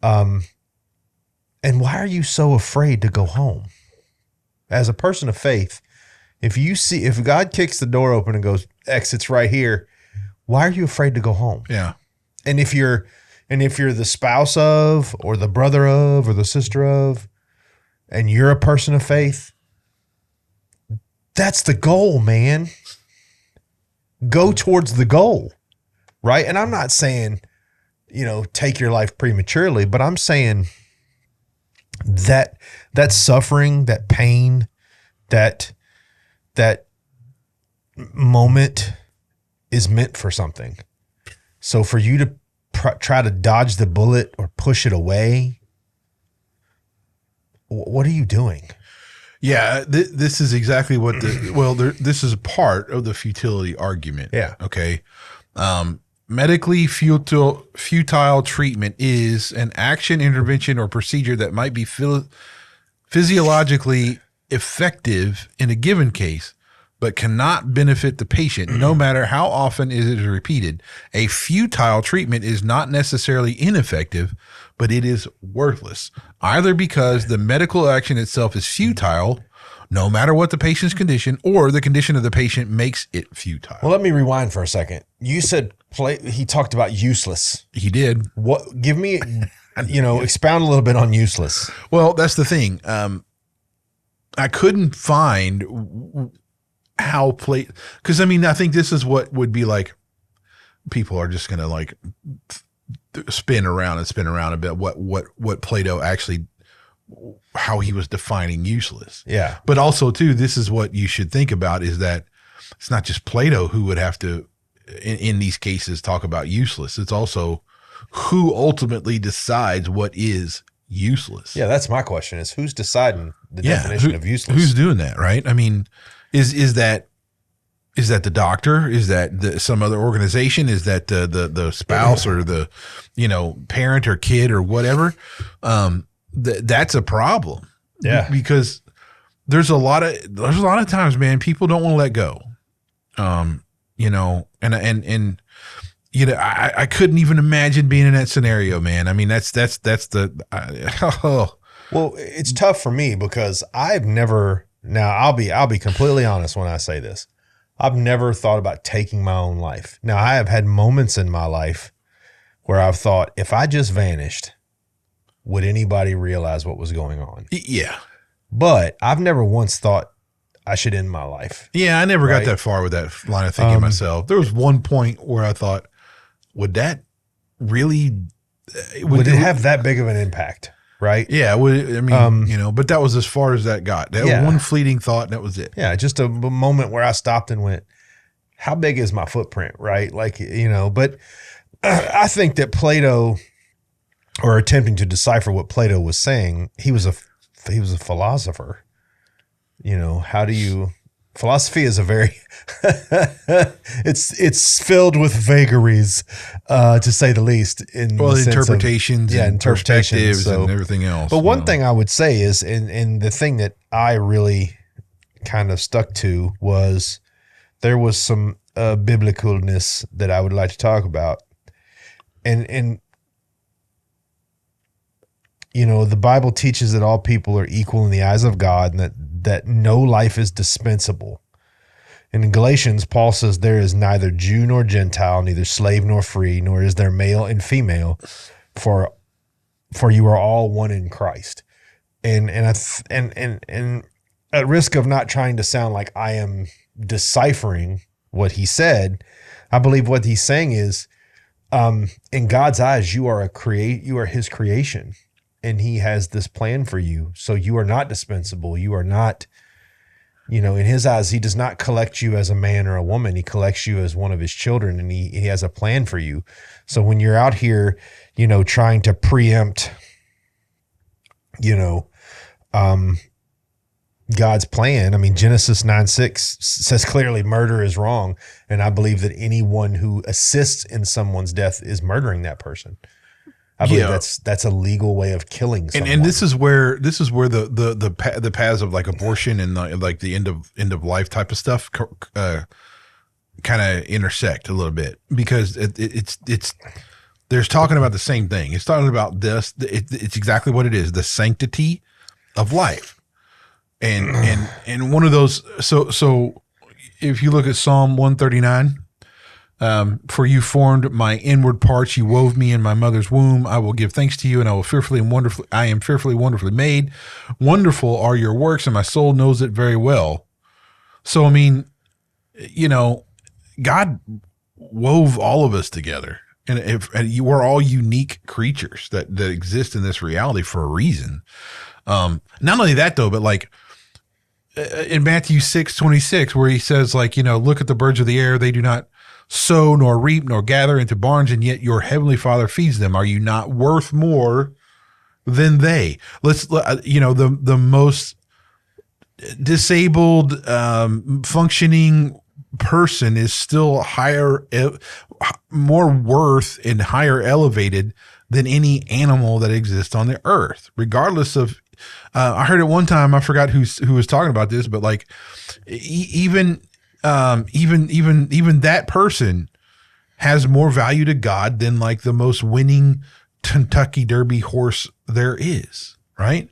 and why are you so afraid to go home? As a person of faith, if God kicks the door open and goes, exit's right here, why are you afraid to go home? Yeah. And if you're the spouse of, or the brother of, or the sister of, and you're a person of faith, that's the goal, man. Go towards the goal, right? And I'm not saying, take your life prematurely, but I'm saying that suffering, that pain, that moment is meant for something. So for you to try to dodge the bullet or push it away, what are you doing? Yeah, this is exactly what this is a part of the futility argument. Yeah. Okay. Medically futile treatment is an action, intervention, or procedure that might be physiologically effective in a given case, but cannot benefit the patient, no matter how often it is repeated. A futile treatment is not necessarily ineffective, but it is worthless, either because the medical action itself is futile, no matter what the patient's condition, or the condition of the patient makes it futile. Well, let me rewind for a second. You said he talked about useless. He did. What? Give me, expound a little bit on useless. Well, that's the thing. I couldn't find how because I think this is what would be like. People are just going to like spin around a bit. What Plato actually, how he was defining useless. Yeah. But also too, this is what you should think about, is that it's not just Plato who would have to, in these cases, talk about useless. It's also who ultimately decides what is useless. Yeah, that's my question, is who's deciding the definition of useless? Who's doing that, right? I mean, is that the doctor? Is that some other organization? Is that the spouse or the parent or kid or whatever? That's a problem. Yeah, because there's a lot of times, man, people don't want to let go. I couldn't even imagine being in that scenario, man. I mean, that's Well, it's tough for me because I've never. Now, I'll be completely honest when I say this. I've never thought about taking my own life. Now, I have had moments in my life where I've thought, if I just vanished, would anybody realize what was going on? Yeah. But I've never once thought I should end my life. Yeah, I never got that far with that line of thinking myself. There was one point where I thought, would that really would it have that big of an impact? Right. Yeah. But that was as far as that got. That was one fleeting thought, and that was it. Yeah. Just a moment where I stopped and went, how big is my footprint? Right. Like, but I think that Plato, or attempting to decipher what Plato was saying, he was a philosopher. Philosophy is a very, it's filled with vagaries, to say the least. Interpretations, and perspectives, and everything else. But one thing I would say is, and the thing that I really kind of stuck to was, there was some biblicalness that I would like to talk about, and the Bible teaches that all people are equal in the eyes of God, and that no life is dispensable. And in Galatians, Paul says there is neither Jew nor Gentile, neither slave nor free, nor is there male and female, for you are all one in Christ. And at risk of not trying to sound like I am deciphering what he said, I believe what he's saying is, in God's eyes, you are his creation, and he has this plan for you. So you are not dispensable. You are not, in his eyes, he does not collect you as a man or a woman. He collects you as one of his children, and he has a plan for you. So when you're out here, trying to preempt, God's plan. I mean, Genesis 9:6 says clearly murder is wrong. And I believe that anyone who assists in someone's death is murdering that person. I believe that's a legal way of killing someone. And this is where the paths of like abortion and like the end of life type of stuff kind of intersect a little bit, because it's there's talking about the same thing. It's talking about this. It's exactly what it is. The sanctity of life. And one of those, so if you look at Psalm 139, for you formed my inward parts, you wove me in my mother's womb. I will give thanks to you, and I am fearfully wonderfully made. Wonderful are your works, and my soul knows it very well. So, I mean, God wove all of us together, and we're all unique creatures that exist in this reality for a reason. Not only that though, but like in Matthew 6:26, where he says, like, look at the birds of the air. They do not sow nor reap nor gather into barns, and yet your heavenly Father feeds them. Are you not worth more than they? The most disabled, functioning person is still more worth and higher elevated than any animal that exists on the earth, regardless of, I heard at one time, I forgot who was talking about this, but like even that person has more value to God than like the most winning Kentucky Derby horse there is, right?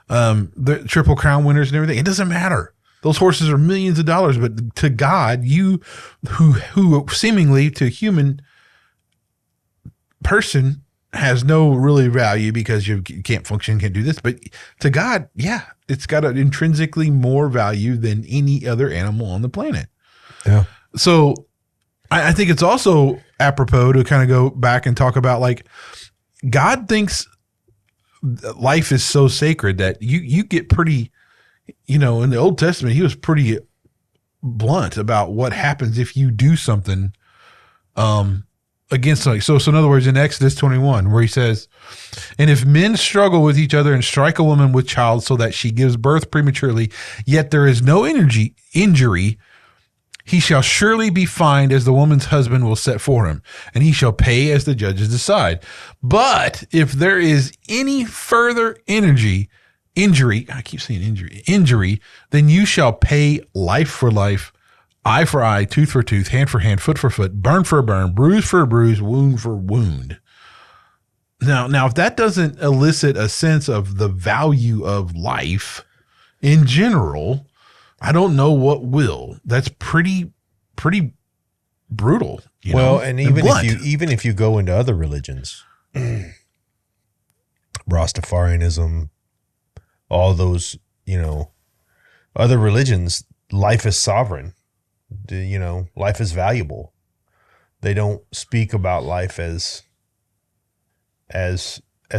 The Triple Crown winners and everything. It doesn't matter. Those horses are millions of dollars, but to God, you who seemingly to a human person has no really value because you can't function, can't do this. But to God, yeah, it's got an intrinsically more value than any other animal on the planet. Yeah. So I think it's also apropos to kind of go back and talk about, like, God thinks life is so sacred that you get pretty, in the Old Testament, he was pretty blunt about what happens if you do something, against something. So in other words, in Exodus 21, where he says, and if men struggle with each other and strike a woman with child so that she gives birth prematurely, yet there is no injury, he shall surely be fined as the woman's husband will set for him, and he shall pay as the judges decide. But if there is any further injury, I keep saying injury, then you shall pay life for life, eye for eye, tooth for tooth, hand for hand, foot for foot, burn for a burn, bruise for a bruise, wound for wound. Now, if that doesn't elicit a sense of the value of life in general, I don't know what will. That's pretty brutal. And even if you go into other religions, Rastafarianism, all those, other religions, life is sovereign. Life is valuable. They don't speak about life as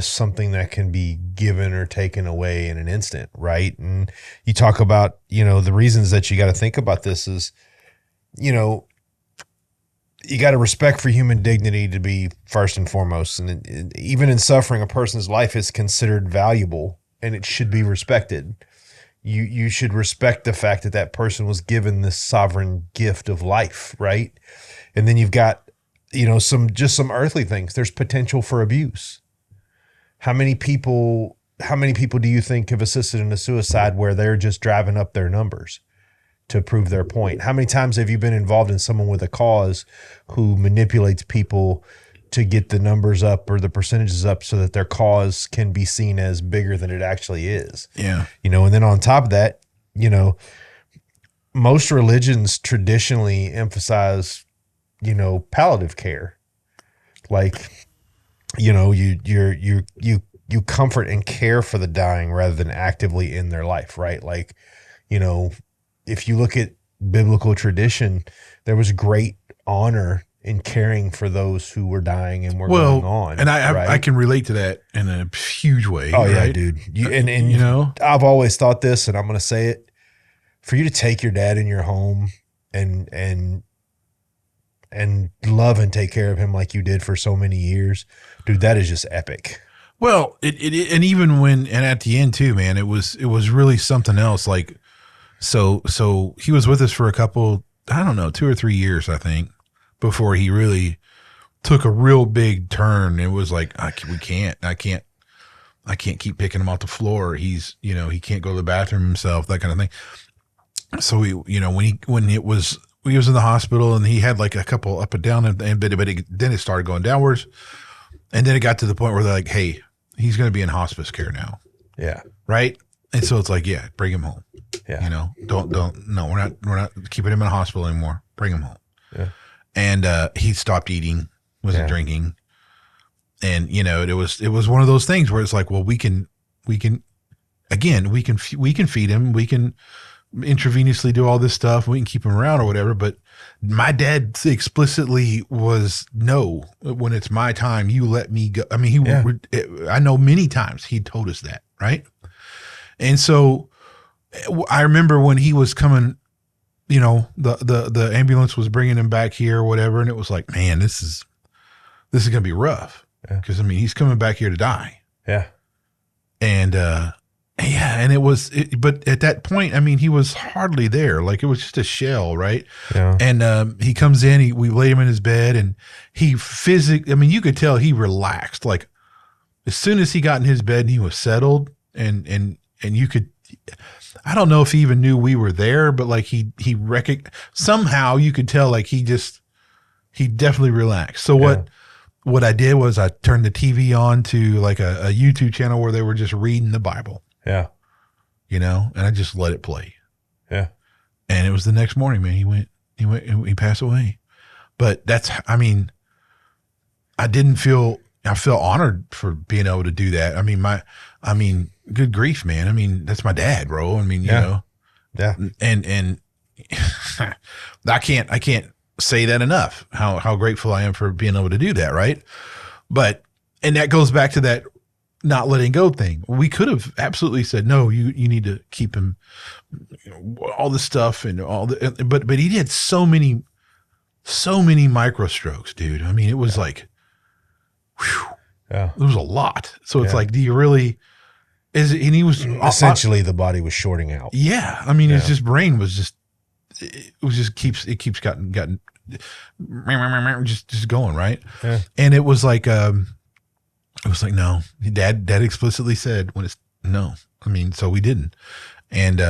something that can be given or taken away in an instant, right? And you talk about, the reasons that you got to think about this is, you got to respect for human dignity to be first and foremost. And even in suffering, a person's life is considered valuable and it should be respected. You should respect the fact that that person was given this sovereign gift of life, right? And then you've got, some earthly things. There's potential for abuse. How many people do you think have assisted in a suicide where they're just driving up their numbers to prove their point? How many times have you been involved in someone with a cause who manipulates people to get the numbers up or the percentages up so that their cause can be seen as bigger than it actually is? Yeah. And then on top of that, most religions traditionally emphasize, palliative care. Like, you comfort and care for the dying rather than actively in their life, right? Like, You know, if you look at biblical tradition, there was great honor in caring for those who were dying and were going on. And I can relate to that in a huge way. Oh yeah, right? dude. You know, I've always thought this, and I'm going to say it: for you to take your dad in your home and love and take care of him like you did for so many years, dude, that is just epic. Well, it and even when and at the end too, man, it was really something else. Like, so he was with us for a couple, I don't know, 2 or 3 years, I think, before he really took a real big turn. It was like, I can't keep picking him off the floor. He's, you know, he can't go to the bathroom himself, that kind of thing. So we, you know, when he was in the hospital and he had like a couple up and down, but then it started going downwards. And then it got to the point where they're like, hey, he's going to be in hospice care now. Yeah. Right. And so it's like, yeah, bring him home. Yeah. You know, no, we're not keeping him in a hospital anymore. Bring him home. Yeah. And he stopped eating, wasn't drinking. And, you know, it was one of those things where it's like, well, we can feed him. We can intravenously do all this stuff. We can keep him around or whatever. But my dad explicitly was, no, when it's my time, you let me go. I mean, I know many times he told us that. Right. And so I remember when he was coming, you know, the ambulance was bringing him back here or whatever. And it was like, man, this is going to be rough. Yeah. Cause I mean, he's coming back here to die. Yeah. And, and but at that point, I mean, he was hardly there. Like it was just a shell. Right. Yeah. And, he comes in, we laid him in his bed and he I mean, you could tell he relaxed. Like as soon as he got in his bed and he was settled and you could, I don't know if he even knew we were there, but like somehow you could tell like he definitely relaxed. So what I did was I turned the TV on to like a YouTube channel where they were just reading the Bible. Yeah. You know, and I just let it play. Yeah. And it was the next morning, man, he passed away. But I felt honored for being able to do that. I mean, good grief, man. I mean, that's my dad, bro. I mean, you know, yeah. And I can't say that enough, how grateful I am for being able to do that. Right. And that goes back to that not letting go thing. We could have absolutely said, no, you need to keep him, you know, all this stuff and all the, but he did so many micro strokes, dude. I mean, it was like, whew, it was a lot. So it's like, do you really, and he was essentially the body was shorting out. Yeah. I mean, it's just brain was just, it keeps gotten just going. Right. Yeah. And it was like, no, dad explicitly said when it's no, I mean, so we didn't. And,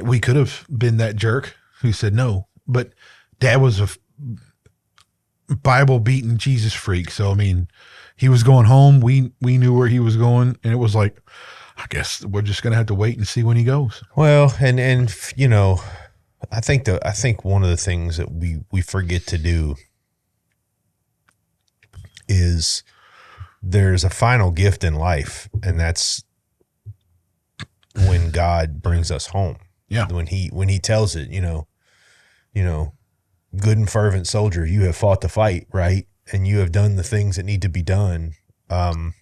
we could have been that jerk who said no, but dad was a Bible beating Jesus freak. So, I mean, he was going home. We knew where he was going and it was like, I guess we're just going to have to wait and see when he goes. Well, and you know, I think one of the things that we forget to do is there's a final gift in life, and that's when God brings us home. Yeah. When he tells it, you know, good and fervent soldier, you have fought the fight, right? And you have done the things that need to be done. And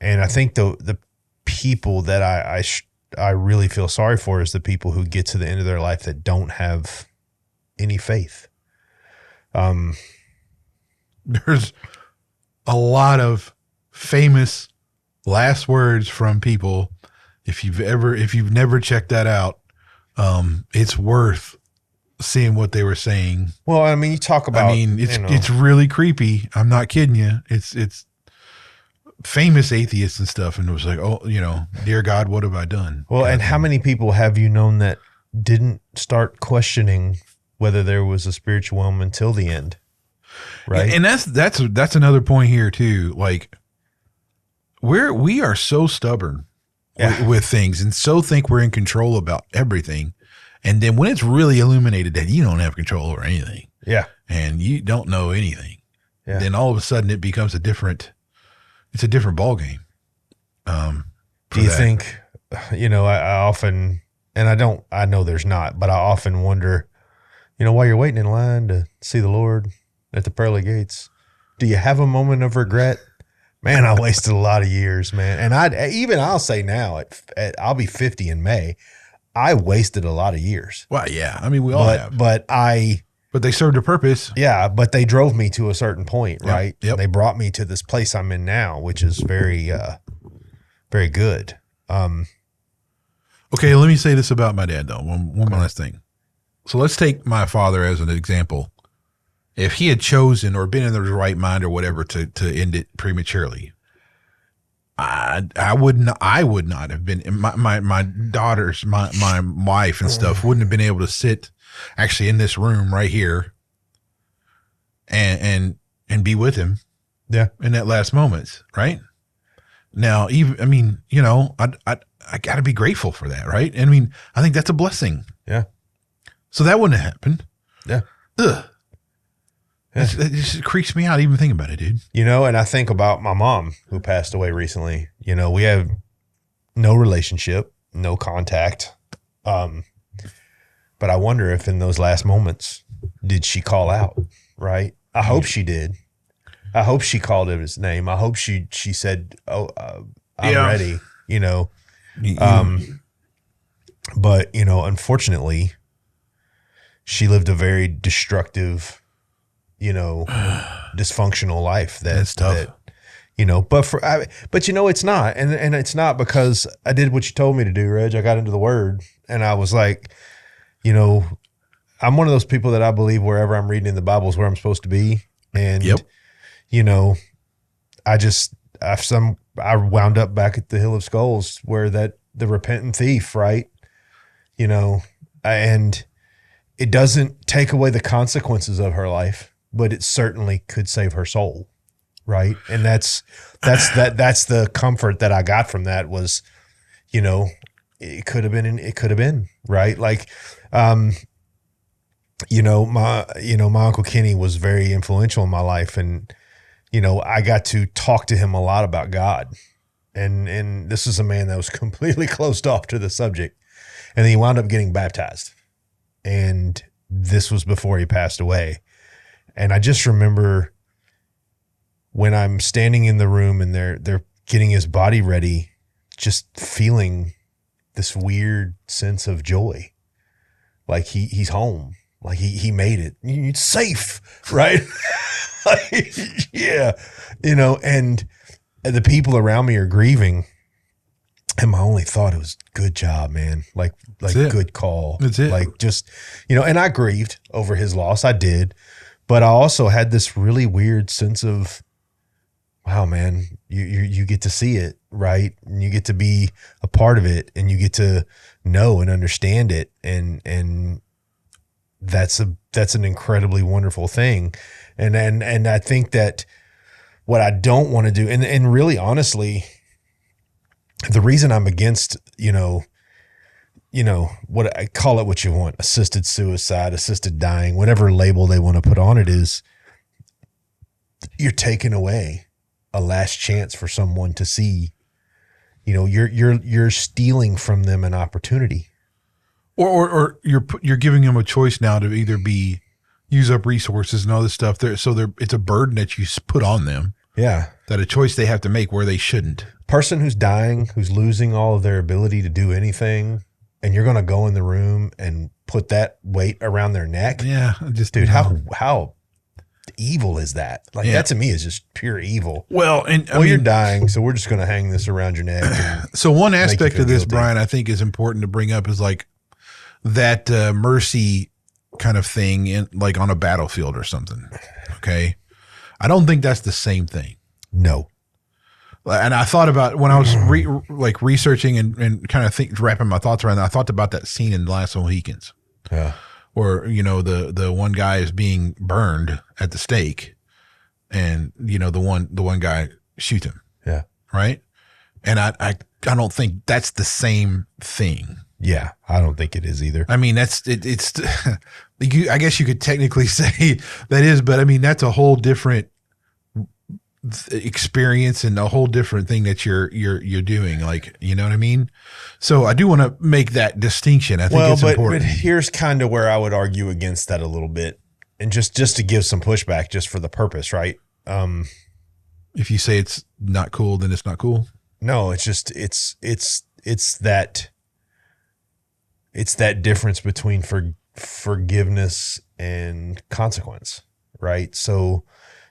I think the people that I really feel sorry for is the people who get to the end of their life that don't have any faith. There's a lot of famous last words from people. If you've never checked that out, it's worth seeing what they were saying. Well, I mean, you talk about, it's really creepy. I'm not kidding you. It's famous atheists and stuff. And it was like, oh, you know, dear God, what have I done? Well, and how many people have you known that didn't start questioning whether there was a spiritual realm until the end? Right. And that's another point here too. Like we are so stubborn with things and so think we're in control about everything. And then when it's really illuminated that you don't have control over anything. Yeah. And you don't know anything. Yeah. Then all of a sudden it becomes it's a different ball game. Do you think I often, and I know there's not, but I often wonder, while you're waiting in line to see the Lord at the pearly gates, do you have a moment of regret? Man, I wasted a lot of years, man. And I'll say now, I'll be 50 in May. I wasted a lot of years. Well, yeah. I mean, we all have. But they served a purpose. Yeah, but they drove me to a certain point, right? Yep. They brought me to this place I'm in now, which is very, very good. Okay, let me say this about my dad, though. One last thing. So let's take my father as an example. If he had chosen or been in his right mind or whatever to end it prematurely, I would not have been, my daughters, my wife and stuff wouldn't have been able to sit actually in this room right here and be with him. Yeah. In that last moments. Right. Now, I got to be grateful for that. Right. I mean, I think that's a blessing. Yeah. So that wouldn't have happened. Yeah. Ugh. Yeah. It just creeps me out even thinking about it, dude. And I think about my mom who passed away recently. We have no relationship, no contact. But I wonder if in those last moments, did she call out, right? I hope she did. I hope she called him his name. I hope she said, I'm ready, But, unfortunately, she lived a very destructive, dysfunctional life. That's tough. But it's not. And it's not because I did what you told me to do, Reg. I got into the Word and I was like, I'm one of those people that I believe wherever I'm reading in the Bible is where I'm supposed to be. And, I wound up back at the Hill of Skulls where the repentant thief, right? And it doesn't take away the consequences of her life, but it certainly could save her soul. Right. And that's the comfort that I got from that was, it could have been, right. Like, my Uncle Kenny was very influential in my life, and, I got to talk to him a lot about God, and this is a man that was completely closed off to the subject, and then he wound up getting baptized, and this was before he passed away. And I just remember when I'm standing in the room and they're getting his body ready, just feeling this weird sense of joy. Like he's home. Like he made it. It's safe, right? Like, yeah. And the people around me are grieving. And my only thought was, good job, man. Like good call. That's it. Like just, and I grieved over his loss. I did. But I also had this really weird sense of, wow, man, you get to see it, right? And you get to be a part of it, and you get to know and understand it. And that's an incredibly wonderful thing. And I think that what I don't want to do, and really honestly, the reason I'm against, what I call it, what you want, assisted suicide, assisted dying, whatever label they want to put on it, is you're taking away a last chance for someone to see, you're stealing from them an opportunity. Or you're giving them a choice now to either use up resources and all this stuff there. So it's a burden that you put on them. Yeah. That a choice they have to make where they shouldn't. Person who's dying, who's losing all of their ability to do anything, and you're going to go in the room and put that weight around their neck. Yeah. Dude, how evil is that? Like, that to me is just pure evil. Well, and you're dying, so we're just going to hang this around your neck. So one aspect of this, guilty. Brian, I think is important to bring up is like that mercy kind of thing in like on a battlefield or something. Okay. I don't think that's the same thing. No. And I thought about when I was researching and kind of wrapping my thoughts around that, I thought about that scene in The Last Mohicans. Yeah. Where, the one guy is being burned at the stake and, the one guy shoots him. Yeah. Right. And I don't think that's the same thing. Yeah. I don't think it is either. I mean, it's I guess you could technically say that is, but I mean, that's a whole different experience and a whole different thing that you're doing. Like, you know what I mean? So I do want to make that distinction. I think it's important. But here's kind of where I would argue against that a little bit, and just to give some pushback, just for the purpose, right? If you say it's not cool, then it's not cool. No, it's just it's that difference between forgiveness and consequence, right? So,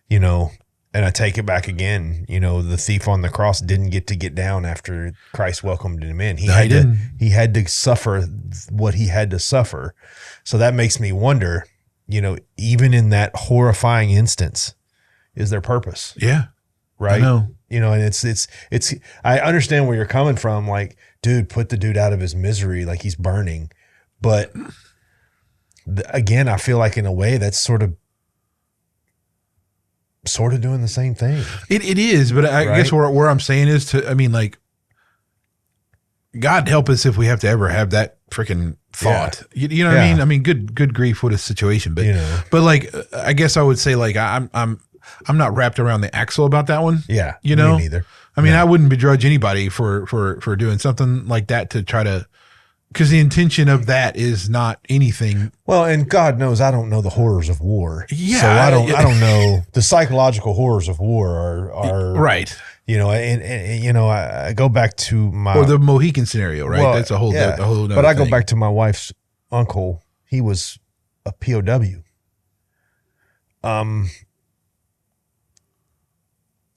you know, and I take it back again, you know, the thief on the cross didn't get down after Christ welcomed him in. He had to suffer what he had to suffer. So that makes me wonder, you know, even in that horrifying instance, is there purpose? Yeah. Right. I know. You know, and it's, I understand where you're coming from. Like, dude, put the dude out of his misery. Like, he's burning. But again, I feel like in a way that's sort of doing the same thing. It is, but I guess where I'm saying is like, God help us if we have to ever have that freaking thought. Yeah. You know what I mean? I mean, good grief, what a situation. But, but like, I guess I would say, like, I'm not wrapped around the axle about that one. Yeah. You know, me neither. I mean, I wouldn't begrudge anybody for doing something like that to try to, because the intention of that is not anything. Well, and God knows I don't know the horrors of war. Yeah. So I don't know the psychological horrors of war are right. You know, and you know, I go back to or the Mohican scenario, right? Well, that's a whole other But I go thing. back to my wife's uncle. He was a POW.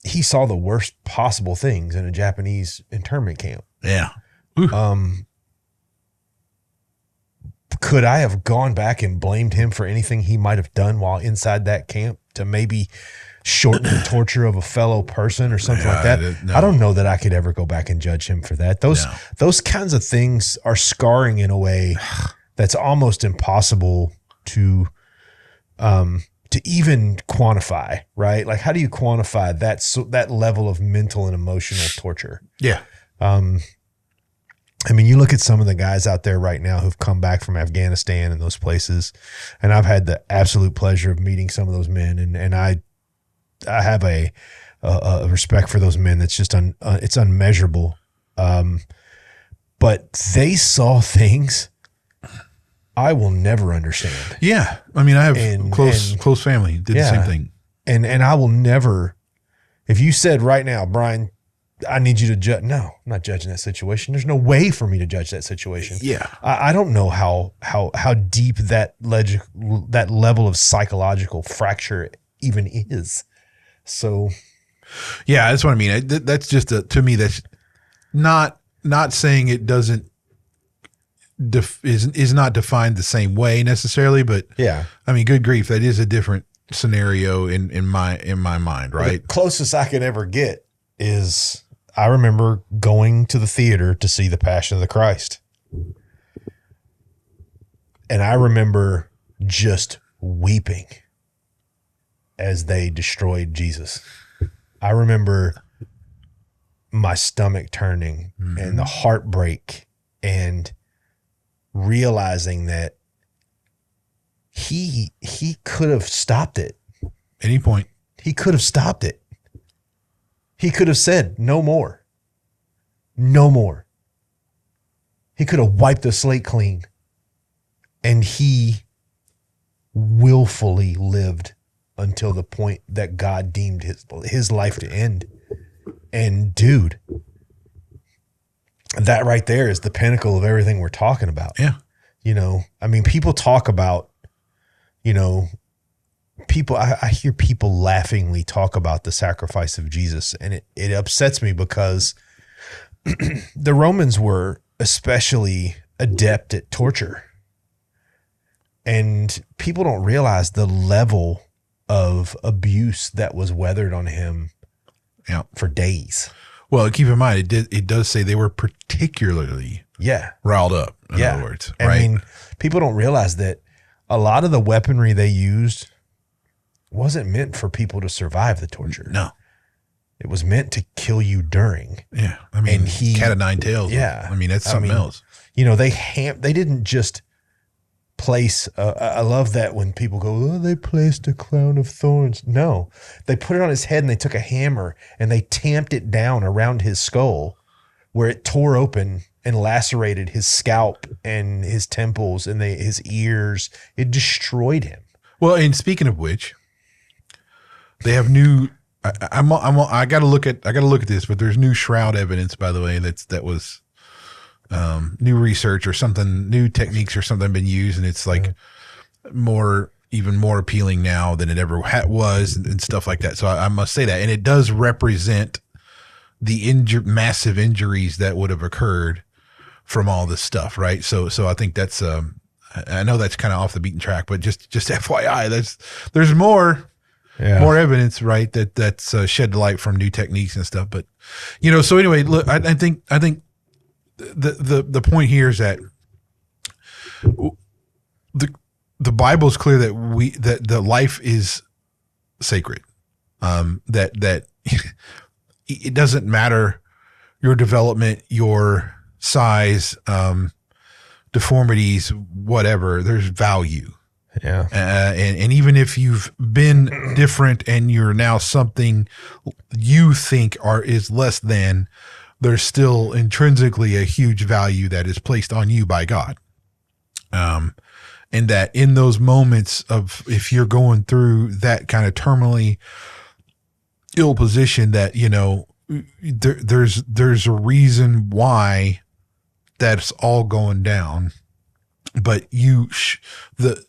He saw the worst possible things in a Japanese internment camp. Yeah. Could I have gone back and blamed him for anything he might have done while inside that camp to maybe shorten the torture of a fellow person or something like that? No. I don't know that I could ever go back and judge him for that. Those kinds of things are scarring in a way that's almost impossible to even quantify, right? Like, how do you quantify that level of mental and emotional torture? Yeah. I mean, you look at some of the guys out there right now who've come back from Afghanistan and those places, and I've had the absolute pleasure of meeting some of those men, and I have a respect for those men that's just it's unmeasurable. But they saw things I will never understand. Yeah. I mean, I have close family did the same thing. And I will never, if you said right now, Brian, I need you to judge. No, I'm not judging that situation. There's no way for me to judge that situation. Yeah. I don't know how deep that level of psychological fracture even is. So. Yeah, that's what I mean. That's just to me, that's not saying it doesn't is not defined the same way necessarily, but yeah, I mean, good grief, that is a different scenario in my mind, right? The closest I could ever get is I remember going to the theater to see The Passion of the Christ, and I remember just weeping as they destroyed Jesus. I remember my stomach turning and the heartbreak and realizing that he could have stopped it. Any point. He could have stopped it. He could have said, no more. No more. He could have wiped the slate clean. And he willfully lived until the point that God deemed his life to end. And dude, that right there is the pinnacle of everything we're talking about. Yeah. You know, I mean, people talk about, you know, I hear people laughingly talk about the sacrifice of Jesus, and it upsets me because the Romans were especially adept at torture. And people don't realize the level of abuse that was weathered on him for days. Well, keep in mind, it does say they were particularly riled up, in other words. Right? I mean, people don't realize that a lot of the weaponry they used wasn't meant for people to survive the torture. No. It was meant to kill you during. Yeah. I mean, cat of nine tails. Yeah. I mean, that's something else. You know, they didn't just place. I love that when people go, oh, they placed a crown of thorns. No, they put it on his head and they took a hammer and they tamped it down around his skull where it tore open and lacerated his scalp and his temples and his ears. It destroyed him. Well, and speaking of which, they have new. I got to look at this, but there's new shroud evidence, by the way. That was new research or something, new techniques or something been used, and it's like even more appealing now than it ever was, and stuff like that. So I must say that, and it does represent the massive injuries that would have occurred from all this stuff, right? So I think that's I know that's kind of off the beaten track, but just FYI, there's more evidence, right? That's shed light from new techniques and stuff. But so anyway, look, I think the point here is that the Bible is clear that the life is sacred. That it doesn't matter your development, your size, deformities, whatever. There's value. Yeah. And even if you've been different and you're now something you think is less than, there's still intrinsically a huge value that is placed on you by God. And that in those moments of, if you're going through that kind of terminally ill position, that, there's a reason why that's all going down. But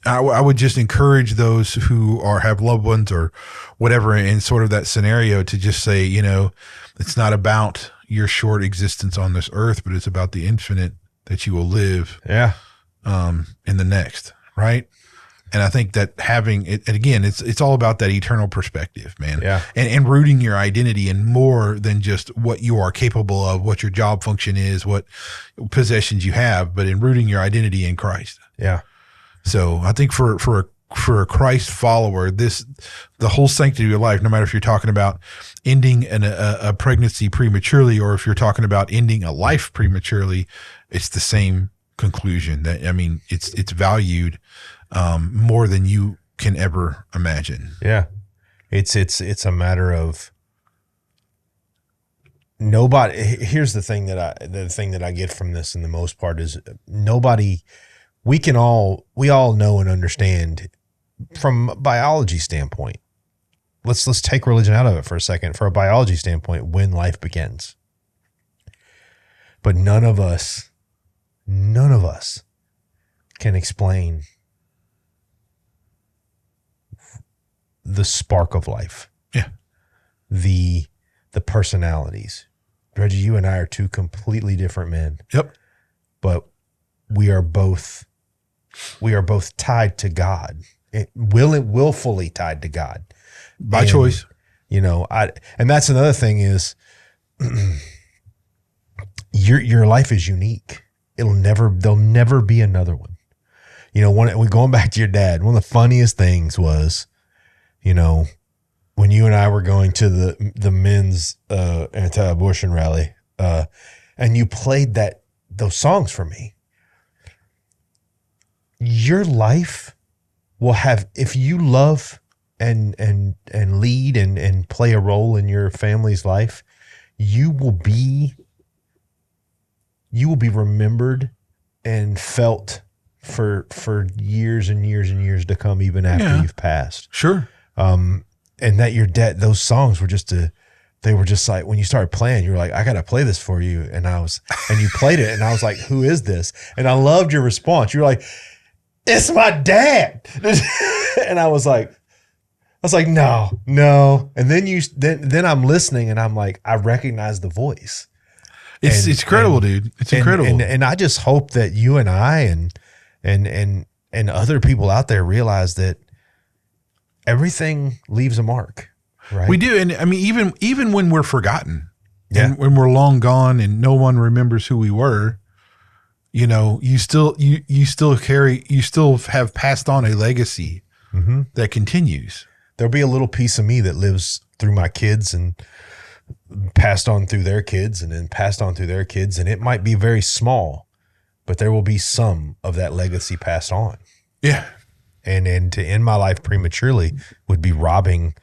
I would just encourage those who have loved ones or whatever in sort of that scenario to just say, it's not about your short existence on this earth, but it's about the infinite that you will live in the next, right? And I think that having it, and again, it's all about that eternal perspective, man. Yeah. And rooting your identity in more than just what you are capable of, what your job function is, what possessions you have, but in rooting your identity in Christ. Yeah. So I think for a Christ follower, the whole sanctity of life, no matter if you're talking about ending a pregnancy prematurely or if you're talking about ending a life prematurely, it's the same conclusion. That, it's valued more than you can ever imagine. Yeah. It's a matter of nobody. Here's the thing that I get from this, in the most part, is nobody. We all know and understand from a biology standpoint. Let's take religion out of it for a second. For a biology standpoint, when life begins, but none of us can explain the spark of life. Yeah. The personalities. Reggie, you and I are two completely different men. Yep. But we are both tied to God. Willfully tied to God. By choice. And that's another thing is your life is unique. There'll never be another one. Going back to your dad, one of the funniest things was, when you and I were going to the men's anti-abortion rally, and you played those songs for me. Your life will have, if you love and lead and play a role in your family's life, you will be remembered and felt for years and years and years to come, even after you've passed. Sure. And that your dad, those songs were they were just like, when you started playing, you were like, I got to play this for you. And you played it, and I was like, who is this? And I loved your response. You were like, it's my dad. And I was like, no. And then I'm listening, and I'm like, I recognize the voice. It's incredible, dude. It's incredible. And I just hope that you and I and other people out there realize that everything leaves a mark, right? We do. And even when we're forgotten, Yeah. and when we're long gone and no one remembers who we were, you still have passed on a legacy that continues. There'll be a little piece of me that lives through my kids and passed on through their kids and then passed on through their kids. And it might be very small, but there will be some of that legacy passed on. Yeah. And to end my life prematurely would be robbing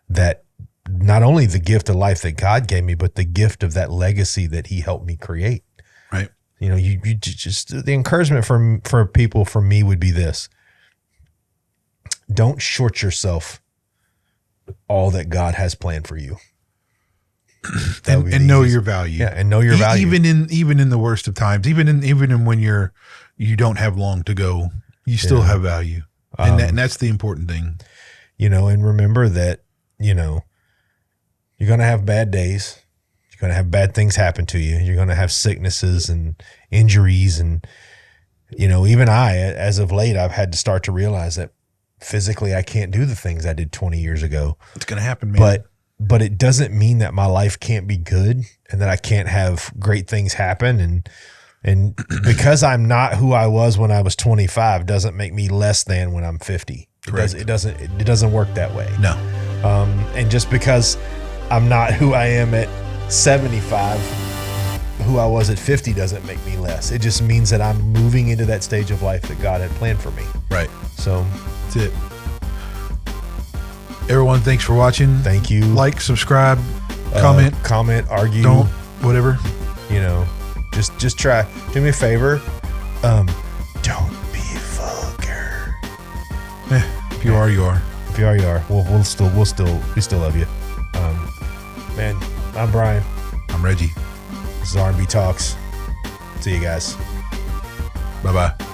that, not only the gift of life that God gave me, but the gift of that legacy that he helped me create. Right. You know, you just, the encouragement for people, from me, would be this: don't short yourself all that God has planned for you. And know your value. Yeah, and know your value. Even in the worst of times, even in when you don't have long to go, you still have value. And that's the important thing. You know, and remember that, you know, you're going to have bad days. You're going to have bad things happen to you. You're going to have sicknesses and injuries. And, you know, even as of late, I've had to start to realize that physically I can't do the things I did 20 years ago. It's going to happen, man. But it doesn't mean that my life can't be good and that I can't have great things happen. And because I'm not who I was when I was 25 doesn't make me less than when I'm 50. Correct. It doesn't work that way. No. And just because I'm not who I am at 75, who I was at 50 doesn't make me less. It just means that I'm moving into that stage of life that God had planned for me. Right. So that's it. Everyone, thanks for watching. Thank you. Like, subscribe, comment, argue. Don't, whatever. You know, just try. Do me a favor. Don't be vulgar. If you are, you are. If you are, you are. We still love you. Man, I'm Brian. I'm Reggie. This is R&B Talks. See you guys. Bye-bye.